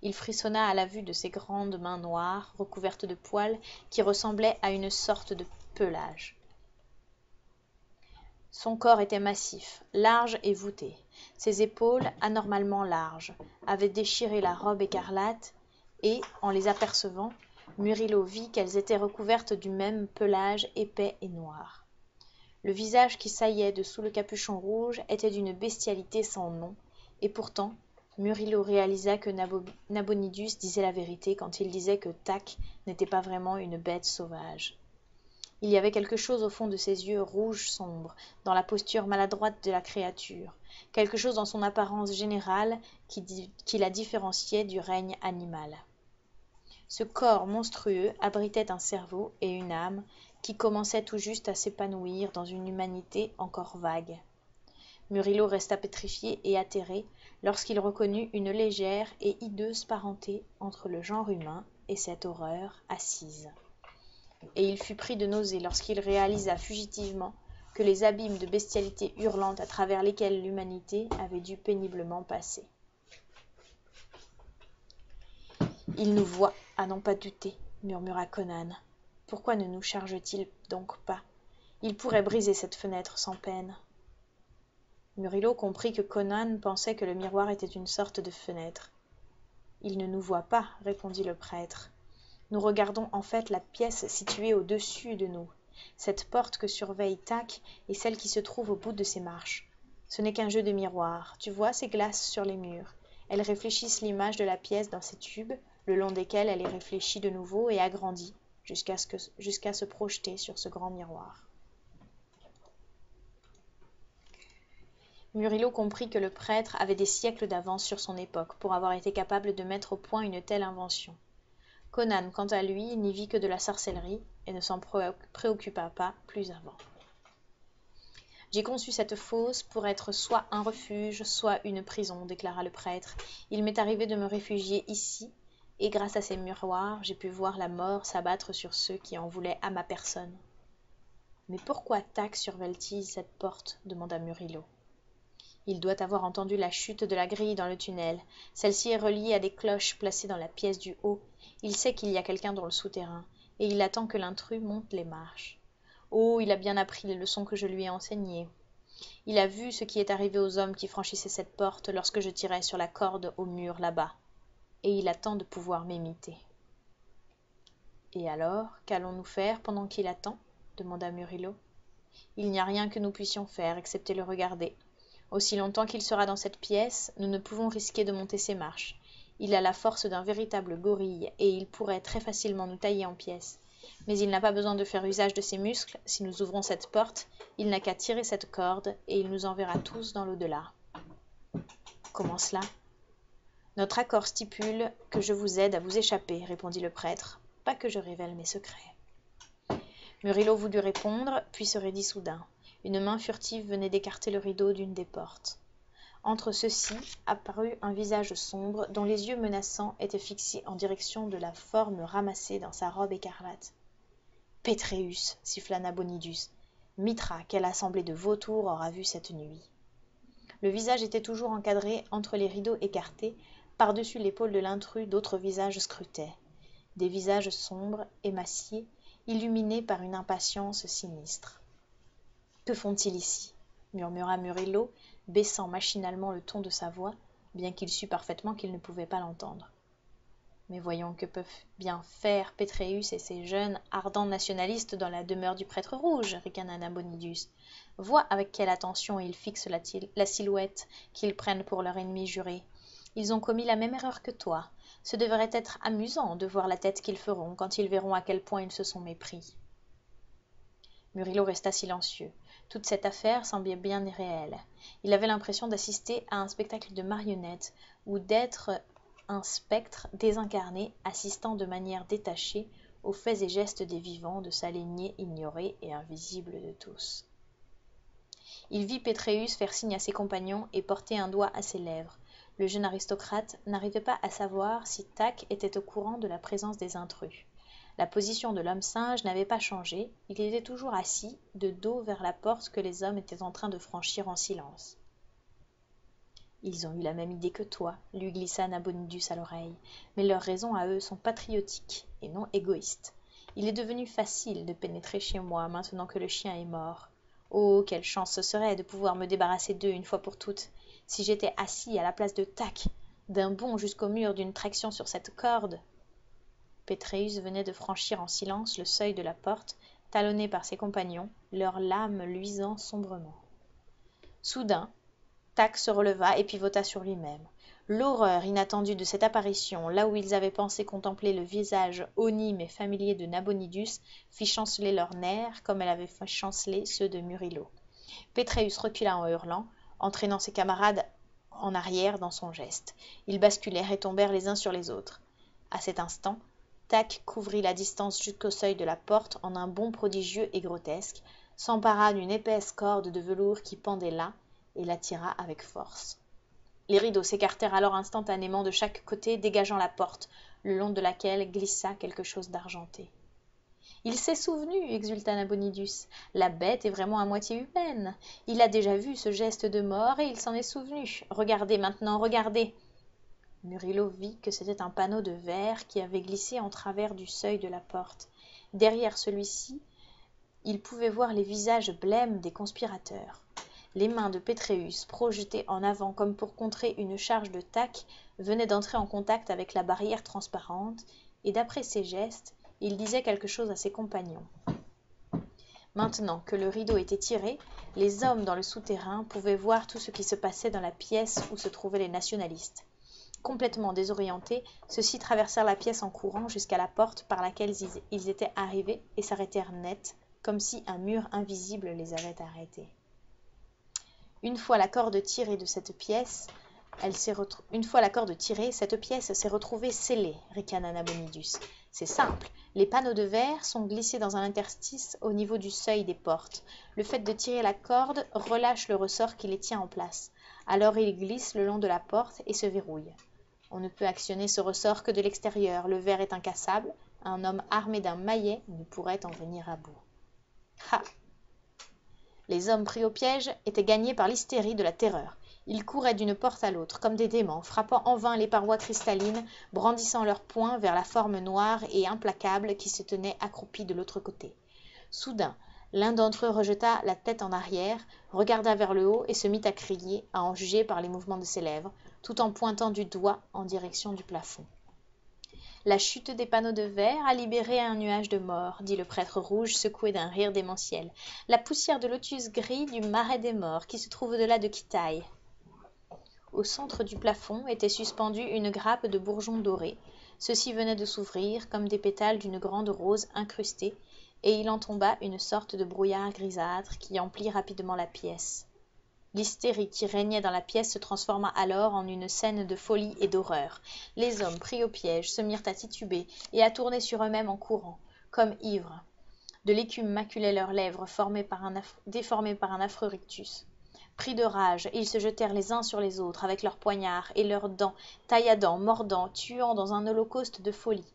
A: Il frissonna à la vue de ses grandes mains noires, recouvertes de poils, qui ressemblaient à une sorte de pelage. Son corps était massif, large et voûté. Ses épaules, anormalement larges, avaient déchiré la robe écarlate, et, en les apercevant, Murillo vit qu'elles étaient recouvertes du même pelage épais et noir. Le visage qui saillait de sous le capuchon rouge était d'une bestialité sans nom, et pourtant, Murillo réalisa que Nabonidus disait la vérité quand il disait que Tak n'était pas vraiment une bête sauvage. Il y avait quelque chose au fond de ses yeux rouges sombres, dans la posture maladroite de la créature, quelque chose dans son apparence générale qui la différenciait du règne animal. Ce corps monstrueux abritait un cerveau et une âme qui commençaient tout juste à s'épanouir dans une humanité encore vague. Murillo resta pétrifié et atterré lorsqu'il reconnut une légère et hideuse parenté entre le genre humain et cette horreur assise. Et il fut pris de nausée lorsqu'il réalisa fugitivement que les abîmes de bestialité hurlante à travers lesquels l'humanité avait dû péniblement passer. « Il nous voit, à n'en pas douter, » murmura Conan. « Pourquoi ne nous charge-t-il donc pas? Il pourrait briser cette fenêtre sans peine. » Murillo comprit que Conan pensait que le miroir était une sorte de fenêtre. « Il ne nous voit pas, » répondit le prêtre. « Nous regardons en fait la pièce située au-dessus de nous. Cette porte que surveille Tak est celle qui se trouve au bout de ces marches. Ce n'est qu'un jeu de miroirs. Tu vois ces glaces sur les murs. Elles réfléchissent l'image de la pièce dans ces tubes, le long desquels elle est réfléchie de nouveau et agrandie, jusqu'à se projeter sur ce grand miroir. » Murillo comprit que le prêtre avait des siècles d'avance sur son époque pour avoir été capable de mettre au point une telle invention. Conan, quant à lui, n'y vit que de la sorcellerie et ne s'en préoccupa pas plus avant. « J'ai conçu cette fosse pour être soit un refuge, soit une prison, » déclara le prêtre. « Il m'est arrivé de me réfugier ici, et grâce à ces miroirs, j'ai pu voir la mort s'abattre sur ceux qui en voulaient à ma personne. »« Mais pourquoi Tak surveille-t-il cette porte ?» demanda Murillo. « Il doit avoir entendu la chute de la grille dans le tunnel. Celle-ci est reliée à des cloches placées dans la pièce du haut. Il sait qu'il y a quelqu'un dans le souterrain, et il attend que l'intrus monte les marches. Oh, il a bien appris les leçons que je lui ai enseignées. Il a vu ce qui est arrivé aux hommes qui franchissaient cette porte lorsque je tirais sur la corde au mur là-bas, et il attend de pouvoir m'imiter. »« Et alors, qu'allons-nous faire pendant qu'il attend ?» demanda Murillo. « Il n'y a rien que nous puissions faire, excepté le regarder. Aussi longtemps qu'il sera dans cette pièce, nous ne pouvons risquer de monter ces marches. Il a la force d'un véritable gorille, et il pourrait très facilement nous tailler en pièces. Mais il n'a pas besoin de faire usage de ses muscles. Si nous ouvrons cette porte, il n'a qu'à tirer cette corde, et il nous enverra tous dans l'au-delà. Comment cela ? Notre accord stipule que je vous aide à vous échapper, répondit le prêtre. Pas que je révèle mes secrets. Murillo voulut répondre, puis se raidit soudain. Une main furtive venait d'écarter le rideau d'une des portes. Entre ceux-ci apparut un visage sombre dont les yeux menaçants étaient fixés en direction de la forme ramassée dans sa robe écarlate. « Pétréus !» siffla Nabonidus. « Mithra, quelle assemblée de vautours aura vu cette nuit !» Le visage était toujours encadré entre les rideaux écartés. Par-dessus l'épaule de l'intrus, d'autres visages scrutaient. Des visages sombres, émaciés, illuminés par une impatience sinistre. « Que font-ils ici ?» murmura Murillo, baissant machinalement le ton de sa voix, bien qu'il sût parfaitement qu'il ne pouvait pas l'entendre. « Mais voyons que peuvent bien faire Pétréus et ces jeunes ardents nationalistes dans la demeure du prêtre rouge, ricana Nabonidus. Vois avec quelle attention ils fixent la silhouette qu'ils prennent pour leur ennemi juré. Ils ont commis la même erreur que toi. Ce devrait être amusant de voir la tête qu'ils feront quand ils verront à quel point ils se sont mépris. » Murillo resta silencieux. Toute cette affaire semblait bien irréelle. Il avait l'impression d'assister à un spectacle de marionnettes ou d'être un spectre désincarné assistant de manière détachée aux faits et gestes des vivants de sa lignée ignorée et invisible de tous. Il vit Pétréus faire signe à ses compagnons et porter un doigt à ses lèvres. Le jeune aristocrate n'arrivait pas à savoir si Tac était au courant de la présence des intrus. La position de l'homme singe n'avait pas changé, il était toujours assis, de dos vers la porte que les hommes étaient en train de franchir en silence. « Ils ont eu la même idée que toi, » lui glissa Nabonidus à l'oreille, « mais leurs raisons à eux sont patriotiques et non égoïstes. Il est devenu facile de pénétrer chez moi maintenant que le chien est mort. Oh, quelle chance ce serait de pouvoir me débarrasser d'eux une fois pour toutes, si j'étais assis à la place de Tac, d'un bond jusqu'au mur d'une traction sur cette corde. » Pétréus venait de franchir en silence le seuil de la porte, talonné par ses compagnons, leurs lames luisant sombrement. Soudain, Tac se releva et pivota sur lui-même. L'horreur inattendue de cette apparition, là où ils avaient pensé contempler le visage honni mais familier de Nabonidus, fit chanceler leurs nerfs comme elle avait fait chanceler ceux de Murillo. Pétréus recula en hurlant, entraînant ses camarades en arrière dans son geste. Ils basculèrent et tombèrent les uns sur les autres. À cet instant, Tac couvrit la distance jusqu'au seuil de la porte en un bond prodigieux et grotesque, s'empara d'une épaisse corde de velours qui pendait là et la tira avec force. Les rideaux s'écartèrent alors instantanément de chaque côté, dégageant la porte, le long de laquelle glissa quelque chose d'argenté. « Il s'est souvenu, exulta Nabonidus. La bête est vraiment à moitié humaine. Il a déjà vu ce geste de mort et il s'en est souvenu. Regardez maintenant, regardez !» Murillo vit que c'était un panneau de verre qui avait glissé en travers du seuil de la porte. Derrière celui-ci, il pouvait voir les visages blêmes des conspirateurs. Les mains de Pétréus, projetées en avant comme pour contrer une charge de Tac, venaient d'entrer en contact avec la barrière transparente, et d'après ses gestes, il disait quelque chose à ses compagnons. Maintenant que le rideau était tiré, les hommes dans le souterrain pouvaient voir tout ce qui se passait dans la pièce où se trouvaient les nationalistes. Complètement désorientés, ceux-ci traversèrent la pièce en courant jusqu'à la porte par laquelle ils étaient arrivés et s'arrêtèrent net, comme si un mur invisible les avait arrêtés. Une fois la corde tirée, cette pièce s'est retrouvée scellée, ricana Nabonidus. C'est simple, les panneaux de verre sont glissés dans un interstice au niveau du seuil des portes. Le fait de tirer la corde relâche le ressort qui les tient en place. Alors ils glissent le long de la porte et se verrouillent. On ne peut actionner ce ressort que de l'extérieur. Le verre est incassable. Un homme armé d'un maillet ne pourrait en venir à bout. Ha! Les hommes pris au piège étaient gagnés par l'hystérie de la terreur. Ils couraient d'une porte à l'autre, comme des démons, frappant en vain les parois cristallines, brandissant leurs poings vers la forme noire et implacable qui se tenait accroupie de l'autre côté. Soudain, l'un d'entre eux rejeta la tête en arrière, regarda vers le haut et se mit à crier, à en juger par les mouvements de ses lèvres, tout en pointant du doigt en direction du plafond. La chute des panneaux de verre a libéré un nuage de mort, dit le prêtre rouge secoué d'un rire démentiel. La poussière de lotus gris du marais des morts qui se trouve au-delà de Kitaï. Au centre du plafond était suspendue une grappe de bourgeons dorés. Ceux-ci venaient de s'ouvrir comme des pétales d'une grande rose incrustée, et il en tomba une sorte de brouillard grisâtre qui emplit rapidement la pièce. L'hystérie qui régnait dans la pièce se transforma alors en une scène de folie et d'horreur. Les hommes, pris au piège, se mirent à tituber et à tourner sur eux-mêmes en courant, comme ivres. De l'écume maculait leurs lèvres déformées par un affreux rictus. Pris de rage, ils se jetèrent les uns sur les autres avec leurs poignards et leurs dents, tailladant, mordant, tuant dans un holocauste de folie.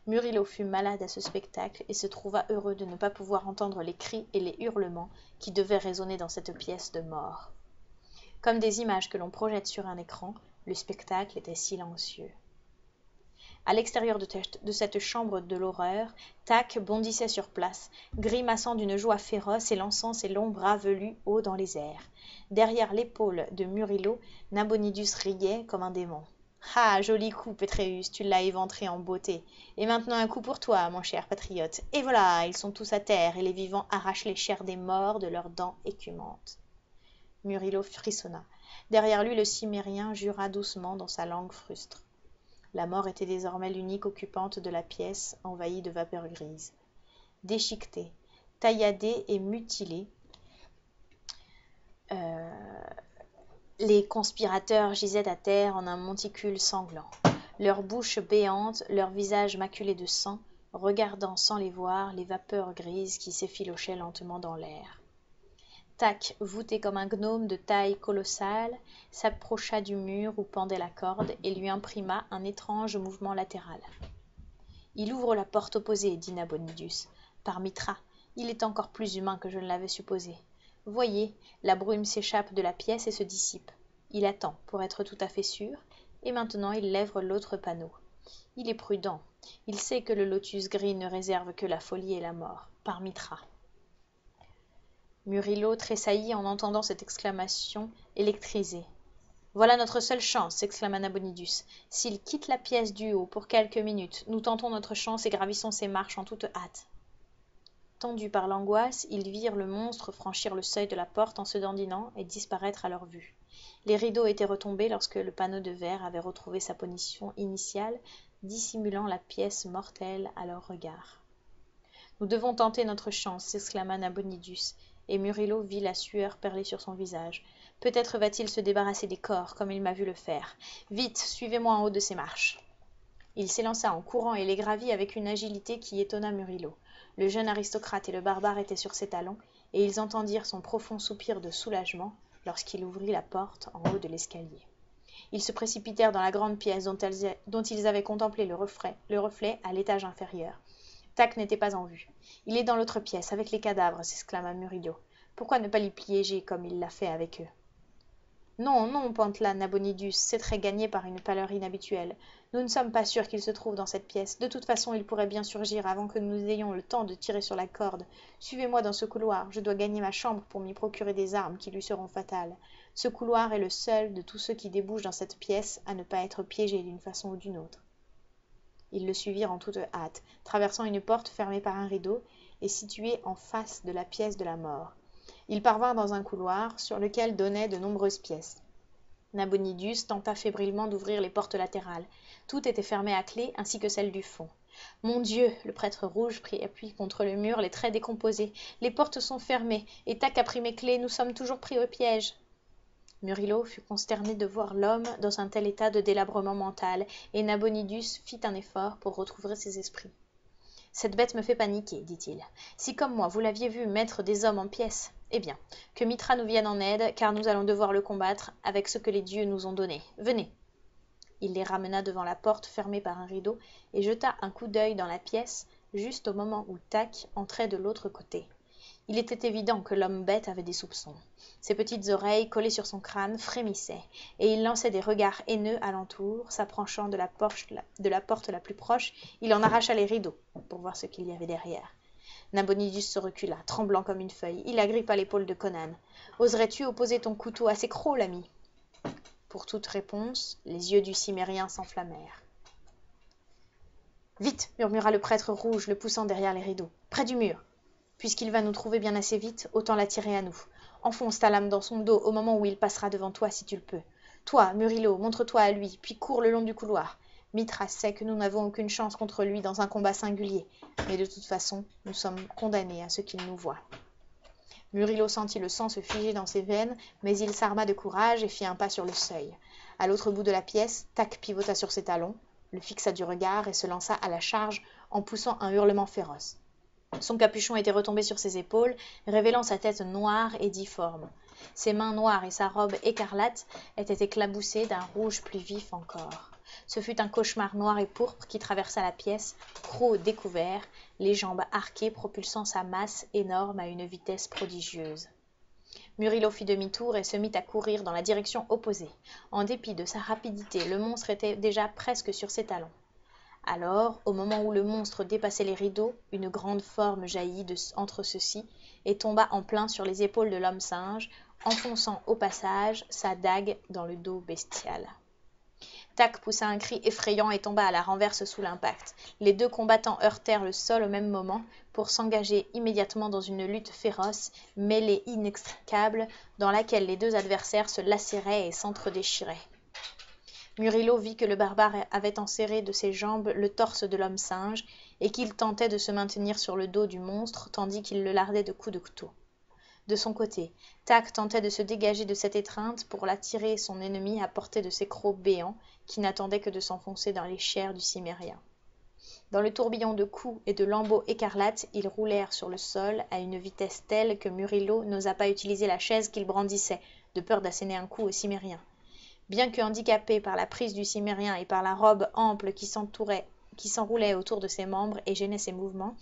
A: Murillo fut malade à ce spectacle et se trouva heureux de ne pas pouvoir entendre les cris et les hurlements qui devaient résonner dans cette pièce de mort. Comme des images que l'on projette sur un écran, le spectacle était silencieux. À l'extérieur de cette chambre de l'horreur, Tac bondissait sur place, grimaçant d'une joie féroce et lançant ses longs bras velus haut dans les airs. Derrière l'épaule de Murillo, Nabonidus riait comme un démon. « Ah, joli coup, Pétréus, tu l'as éventré en beauté. Et maintenant un coup pour toi, mon cher patriote. Et voilà, ils sont tous à terre, et les vivants arrachent les chairs des morts de leurs dents écumantes. » Murillo frissonna. Derrière lui, le cimérien jura doucement dans sa langue frustre. La mort était désormais l'unique occupante de la pièce envahie de vapeurs grises. Déchiquetés, tailladés et mutilés, les conspirateurs gisaient à terre en un monticule sanglant, leurs bouches béantes, leurs visages maculés de sang, regardant sans les voir les vapeurs grises qui s'effilochaient lentement dans l'air. Tac, voûté comme un gnome de taille colossale, s'approcha du mur où pendait la corde et lui imprima un étrange mouvement latéral. « Il ouvre la porte opposée, dit Nabonidus. Par Mitra, il est encore plus humain que je ne l'avais supposé. Voyez, la brume s'échappe de la pièce et se dissipe. Il attend, pour être tout à fait sûr, et maintenant il lève l'autre panneau. Il est prudent. Il sait que le lotus gris ne réserve que la folie et la mort. Par Mitra. » Murillo tressaillit en entendant cette exclamation électrisée. « Voilà notre seule chance, s'exclama Nabonidus. S'il quitte la pièce du haut pour quelques minutes, nous tentons notre chance et gravissons ces marches en toute hâte. » Tendus par l'angoisse, ils virent le monstre franchir le seuil de la porte en se dandinant et disparaître à leur vue. Les rideaux étaient retombés lorsque le panneau de verre avait retrouvé sa position initiale, dissimulant la pièce mortelle à leur regard. « Nous devons tenter notre chance, s'exclama Nabonidus, et Murillo vit la sueur perler sur son visage. Peut-être va-t-il se débarrasser des corps, comme il m'a vu le faire. Vite, suivez-moi en haut de ces marches. Il s'élança en courant et les gravit avec une agilité qui étonna Murillo. Le jeune aristocrate et le barbare étaient sur ses talons, et ils entendirent son profond soupir de soulagement lorsqu'il ouvrit la porte en haut de l'escalier. Ils se précipitèrent dans la grande pièce dont ils avaient contemplé le reflet à l'étage inférieur. Tac n'était pas en vue. « Il est dans l'autre pièce, avec les cadavres, s'exclama Murillo. Pourquoi ne pas l'y piéger comme il l'a fait avec eux ? Non, non, pantela Nabonidus, c'est très gagné par une pâleur inhabituelle. Nous ne sommes pas sûrs qu'il se trouve dans cette pièce. De toute façon, il pourrait bien surgir avant que nous ayons le temps de tirer sur la corde. Suivez-moi dans ce couloir. Je dois gagner ma chambre pour m'y procurer des armes qui lui seront fatales. Ce couloir est le seul de tous ceux qui débouchent dans cette pièce à ne pas être piégés d'une façon ou d'une autre. » Ils le suivirent en toute hâte, traversant une porte fermée par un rideau et située en face de la pièce de la mort. Ils parvinrent dans un couloir sur lequel donnaient de nombreuses pièces. Nabonidus tenta fébrilement d'ouvrir les portes latérales. Tout était fermé à clé, ainsi que celle du fond. « Mon Dieu !» Le prêtre rouge prit appui contre le mur, les traits décomposés. « Les portes sont fermées, et Tac a pris mes clés, nous sommes toujours pris au piège. » Murillo fut consterné de voir l'homme dans un tel état de délabrement mental, et Nabonidus fit un effort pour retrouver ses esprits. « Cette bête me fait paniquer, dit-il. Si comme moi vous l'aviez vu mettre des hommes en pièces, eh bien, que Mitra nous vienne en aide, car nous allons devoir le combattre avec ce que les dieux nous ont donné. Venez !» Il les ramena devant la porte fermée par un rideau et jeta un coup d'œil dans la pièce, juste au moment où Tac entrait de l'autre côté. Il était évident que l'homme-bête avait des soupçons. Ses petites oreilles, collées sur son crâne, frémissaient, et il lançait des regards haineux alentour, s'approchant de la porte la plus proche, il en arracha les rideaux, pour voir ce qu'il y avait derrière. Nabonidus se recula, tremblant comme une feuille. Il agrippa l'épaule de Conan. « Oserais-tu opposer ton couteau à ses crocs, l'ami ?» Pour toute réponse, les yeux du cimérien s'enflammèrent. Vite, murmura le prêtre rouge, le poussant derrière les rideaux. Près du mur. Puisqu'il va nous trouver bien assez vite, autant l'attirer à nous. Enfonce ta lame dans son dos au moment où il passera devant toi si tu le peux. Toi, Murillo, montre-toi à lui, puis cours le long du couloir. Mithras sait que nous n'avons aucune chance contre lui dans un combat singulier, mais de toute façon, nous sommes condamnés à ce qu'il nous voie. Murillo sentit le sang se figer dans ses veines, mais il s'arma de courage et fit un pas sur le seuil. À l'autre bout de la pièce, Tac pivota sur ses talons, le fixa du regard et se lança à la charge en poussant un hurlement féroce. Son capuchon était retombé sur ses épaules, révélant sa tête noire et difforme. Ses mains noires et sa robe écarlate étaient éclaboussées d'un rouge plus vif encore. Ce fut un cauchemar noir et pourpre qui traversa la pièce, croc découvert, les jambes arquées propulsant sa masse énorme à une vitesse prodigieuse. Murillo fit demi-tour et se mit à courir dans la direction opposée. En dépit de sa rapidité, le monstre était déjà presque sur ses talons. Alors, au moment où le monstre dépassait les rideaux, une grande forme jaillit entre ceux-ci et tomba en plein sur les épaules de l'homme singe, enfonçant au passage sa dague dans le dos bestial. Tac poussa un cri effrayant et tomba à la renverse sous l'impact. Les deux combattants heurtèrent le sol au même moment pour s'engager immédiatement dans une lutte féroce, mêlée inextricable, dans laquelle les deux adversaires se lacéraient et s'entre-déchiraient. Murillo vit que le barbare avait enserré de ses jambes le torse de l'homme singe et qu'il tentait de se maintenir sur le dos du monstre tandis qu'il le lardait de coups de couteau. De son côté, Tac tentait de se dégager de cette étreinte pour l'attirer son ennemi à portée de ses crocs béants qui n'attendaient que de s'enfoncer dans les chairs du cimérien. Dans le tourbillon de coups et de lambeaux écarlates, ils roulèrent sur le sol à une vitesse telle que Murillo n'osa pas utiliser la chaise qu'il brandissait, de peur d'asséner un coup au cimérien. Bien que handicapé par la prise du cimérien et par la robe ample qui s'enroulait autour de ses membres et gênait ses mouvements,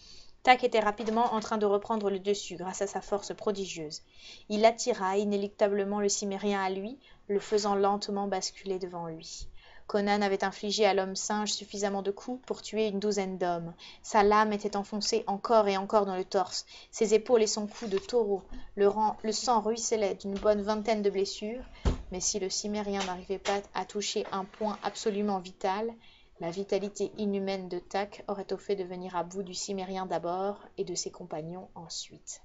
A: Tac était rapidement en train de reprendre le dessus grâce à sa force prodigieuse. Il attira inéluctablement le cimérien à lui, le faisant lentement basculer devant lui. Conan avait infligé à l'homme singe suffisamment de coups pour tuer une douzaine d'hommes. Sa lame était enfoncée encore et encore dans le torse, ses épaules et son cou de taureau. Le sang ruisselait d'une bonne vingtaine de blessures, mais si le cimérien n'arrivait pas à toucher un point absolument vital, la vitalité inhumaine de Tac aurait au fait de venir à bout du cimérien d'abord et de ses compagnons ensuite.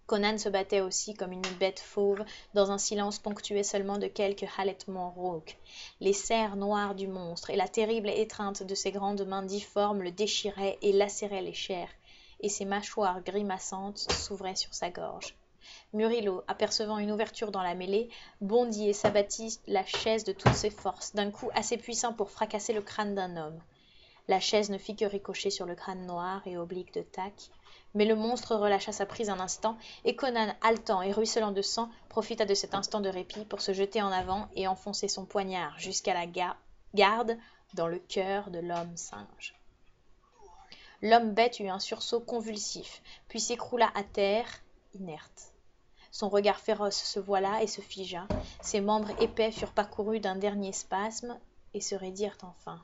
A: Conan se battait aussi comme une bête fauve dans un silence ponctué seulement de quelques halètements rauques. Les serres noires du monstre et la terrible étreinte de ses grandes mains difformes le déchiraient et lacéraient les chairs, et ses mâchoires grimaçantes s'ouvraient sur sa gorge. Murillo, apercevant une ouverture dans la mêlée, bondit et s'abattit la chaise de toutes ses forces, d'un coup assez puissant pour fracasser le crâne d'un homme. La chaise ne fit que ricocher sur le crâne noir et oblique de Tac, mais le monstre relâcha sa prise un instant, et Conan, haletant et ruisselant de sang, profita de cet instant de répit pour se jeter en avant et enfoncer son poignard jusqu'à la garde dans le cœur de l'homme singe. L'homme bête eut un sursaut convulsif, puis s'écroula à terre, inerte. Son regard féroce se voila et se figea, ses membres épais furent parcourus d'un dernier spasme et se raidirent enfin.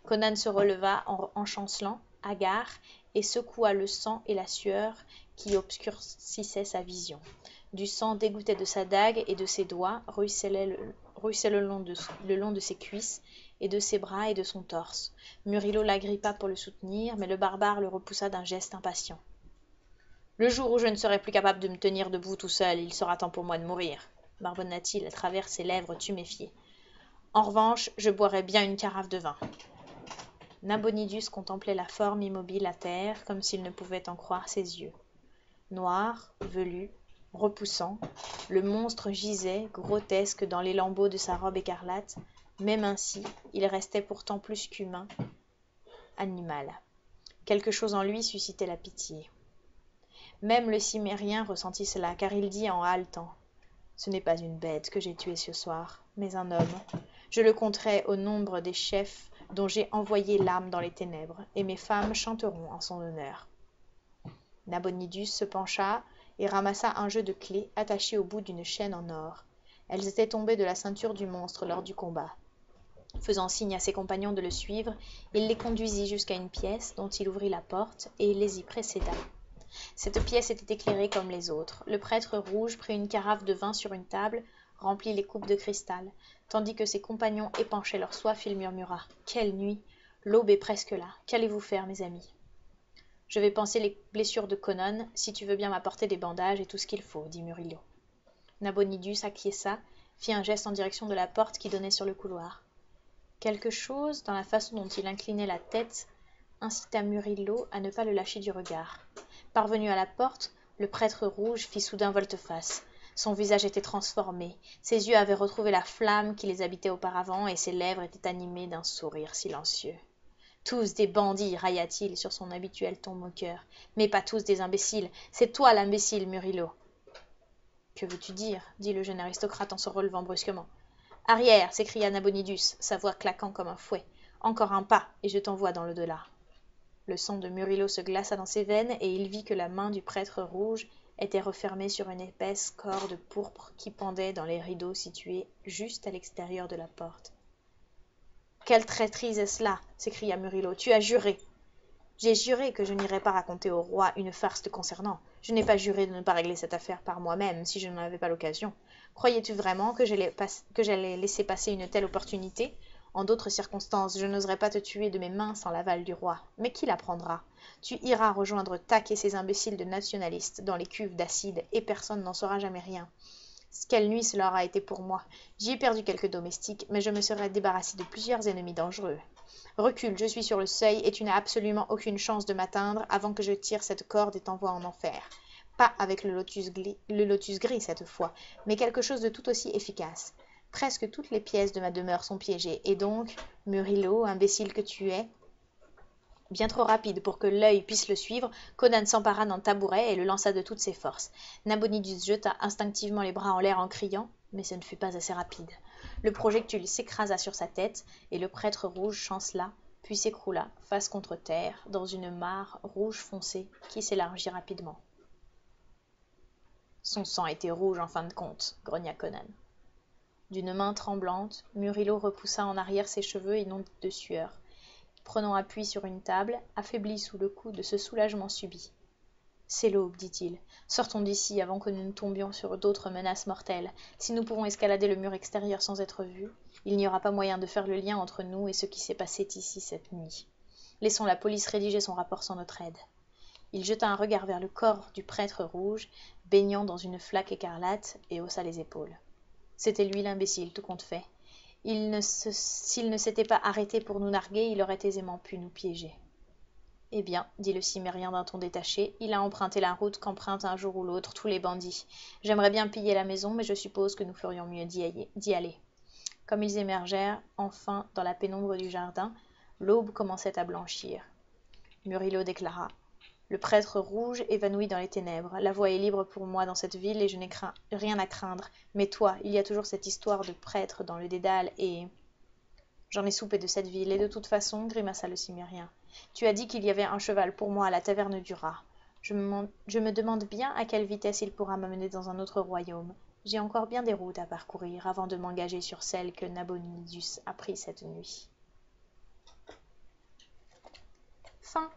A: Conan se releva en chancelant, hagard, et secoua le sang et la sueur qui obscurcissaient sa vision. Du sang dégouttait de sa dague et de ses doigts, ruisselait le long de ses cuisses et de ses bras et de son torse. Murillo l'agrippa pour le soutenir, mais le barbare le repoussa d'un geste impatient. « Le jour où je ne serai plus capable de me tenir debout tout seul, il sera temps pour moi de mourir, » barbonna-t-il à travers ses lèvres tuméfiées. « En revanche, je boirai bien une carafe de vin. » Nabonidus contemplait la forme immobile à terre, comme s'il ne pouvait en croire ses yeux. Noir, velu, repoussant, le monstre gisait, grotesque, dans les lambeaux de sa robe écarlate. Même ainsi, il restait pourtant plus qu'humain, animal. Quelque chose en lui suscitait la pitié. Même le cimérien ressentit cela, car il dit en haletant : « Ce n'est pas une bête que j'ai tuée ce soir, mais un homme. Je le compterai au nombre des chefs dont j'ai envoyé l'âme dans les ténèbres, et mes femmes chanteront en son honneur. » Nabonidus se pencha et ramassa un jeu de clés attaché au bout d'une chaîne en or. Elles étaient tombées de la ceinture du monstre lors du combat. Faisant signe à ses compagnons de le suivre, il les conduisit jusqu'à une pièce dont il ouvrit la porte et les y précéda. Cette pièce était éclairée comme les autres. Le prêtre rouge prit une carafe de vin sur une table, remplit les coupes de cristal. Tandis que ses compagnons épanchaient leur soif, il murmura : « Quelle nuit ! L'aube est presque là. Qu'allez-vous faire, mes amis? Je vais panser les blessures de Conon, si tu veux bien m'apporter des bandages et tout ce qu'il faut, dit Murillo. Nabonidus acquiesça, fit un geste en direction de la porte qui donnait sur le couloir. Quelque chose, dans la façon dont il inclinait la tête, incita Murillo à ne pas le lâcher du regard. Parvenu à la porte, le prêtre rouge fit soudain volte-face. Son visage était transformé, ses yeux avaient retrouvé la flamme qui les habitait auparavant et ses lèvres étaient animées d'un sourire silencieux. Tous des bandits, railla-t-il sur son habituel ton moqueur. Mais pas tous des imbéciles. C'est toi l'imbécile, Murillo. Que veux-tu dire? Dit le jeune aristocrate en se relevant brusquement. Arrière, s'écria Nabonidus, sa voix claquant comme un fouet. Encore un pas, et je t'envoie dans l'au-delà. Le sang de Murillo se glaça dans ses veines, et il vit que la main du prêtre rouge était refermée sur une épaisse corde pourpre qui pendait dans les rideaux situés juste à l'extérieur de la porte. Quelle traîtrise est cela? S'écria Murillo. Tu as juré. J'ai juré que je n'irais pas raconter au roi une farce te concernant. Je n'ai pas juré de ne pas régler cette affaire par moi-même si je n'en avais pas l'occasion. Croyais-tu vraiment que j'allais laisser passer une telle opportunité? En d'autres circonstances, je n'oserais pas te tuer de mes mains sans l'aval du roi. Mais qui l'apprendra? Tu iras rejoindre Tac et ces imbéciles de nationalistes dans les cuves d'acide, et personne n'en saura jamais rien. Quelle nuit cela aura été pour moi. J'y ai perdu quelques domestiques, mais je me serais débarrassé de plusieurs ennemis dangereux. Recule, je suis sur le seuil, et tu n'as absolument aucune chance de m'atteindre avant que je tire cette corde et t'envoie en enfer. Pas avec le lotus gris cette fois, mais quelque chose de tout aussi efficace. Presque toutes les pièces de ma demeure sont piégées, et donc, Murillo, imbécile que tu es, bien trop rapide pour que l'œil puisse le suivre, Conan s'empara d'un tabouret et le lança de toutes ses forces. Nabonidus jeta instinctivement les bras en l'air en criant, mais ce ne fut pas assez rapide. Le projectile s'écrasa sur sa tête, et le prêtre rouge chancela, puis s'écroula, face contre terre, dans une mare rouge foncé qui s'élargit rapidement. Son sang était rouge en fin de compte, grogna Conan. D'une main tremblante, Murillo repoussa en arrière ses cheveux inondés de sueur, prenant appui sur une table, affaibli sous le coup de ce soulagement subit. « C'est l'aube, dit-il. Sortons d'ici avant que nous ne tombions sur d'autres menaces mortelles. Si nous pouvons escalader le mur extérieur sans être vus, il n'y aura pas moyen de faire le lien entre nous et ce qui s'est passé ici cette nuit. Laissons la police rédiger son rapport sans notre aide. » Il jeta un regard vers le corps du prêtre rouge, baignant dans une flaque écarlate, et haussa les épaules. C'était lui l'imbécile, tout compte fait. S'il ne s'était pas arrêté pour nous narguer, il aurait aisément pu nous piéger. « Eh bien, dit le cimérien d'un ton détaché, il a emprunté la route qu'empruntent un jour ou l'autre tous les bandits. J'aimerais bien piller la maison, mais je suppose que nous ferions mieux d'y aller. » Comme ils émergèrent enfin dans la pénombre du jardin, l'aube commençait à blanchir. Murillo déclara. Le prêtre rouge évanoui dans les ténèbres. La voie est libre pour moi dans cette ville et je n'ai rien à craindre. Mais toi, il y a toujours cette histoire de prêtre dans le dédale et... J'en ai soupé de cette ville et de toute façon, grimaça le cimérien. Tu as dit qu'il y avait un cheval pour moi à la taverne du rat. Je me demande bien à quelle vitesse il pourra m'amener dans un autre royaume. J'ai encore bien des routes à parcourir avant de m'engager sur celle que Nabonidus a prise cette nuit. Fin.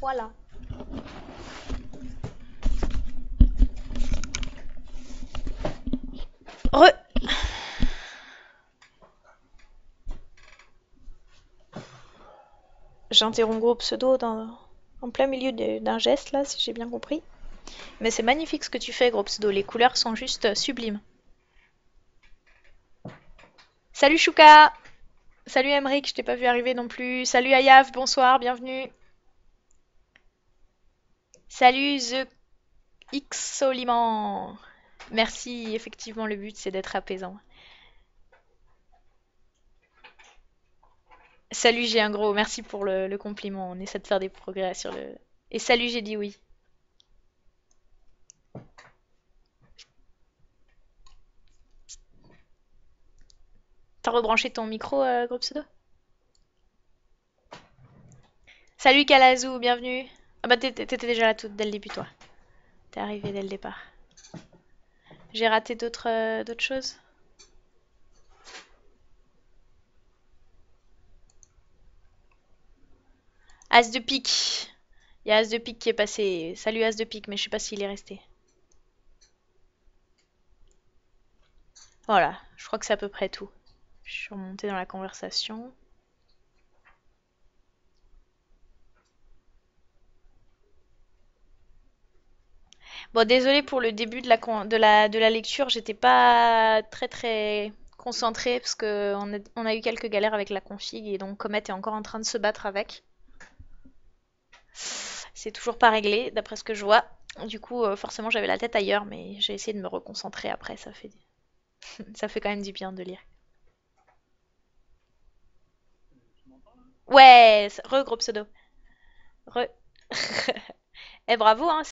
A: Voilà. J'interromps gros pseudo en plein milieu d'un geste là, si j'ai bien compris. Mais c'est magnifique ce que tu fais, gros pseudo. Les couleurs sont juste sublimes. Salut Chouka! Salut Emric, je t'ai pas vu arriver non plus. Salut Ayav, bonsoir, bienvenue. Salut The Xoliman. Merci, effectivement, le but c'est d'être apaisant. Salut, j'ai un gros, merci pour le compliment. On essaie de faire des progrès sur le. Et salut, j'ai dit oui. T'as rebranché ton micro, gros pseudo? Salut Kalazou, bienvenue. Ah bah t'étais déjà là dès le début, toi. T'es arrivé dès le départ. J'ai raté d'autres choses? As de pique. Il y a As de pique qui est passé. Salut As de pique, mais je sais pas s'il est resté. Voilà, je crois que c'est à peu près tout. Je suis remontée dans la conversation. Bon, désolée pour le début de la lecture, j'étais pas très concentrée parce que on a eu quelques galères avec la config et donc Comet est encore en train de se battre avec. C'est toujours pas réglé d'après ce que je vois. Du coup, forcément, j'avais la tête ailleurs, mais j'ai essayé de me reconcentrer après. Ça fait quand même du bien de lire. Ouais, re gros pseudo. Re. Eh bravo, hein,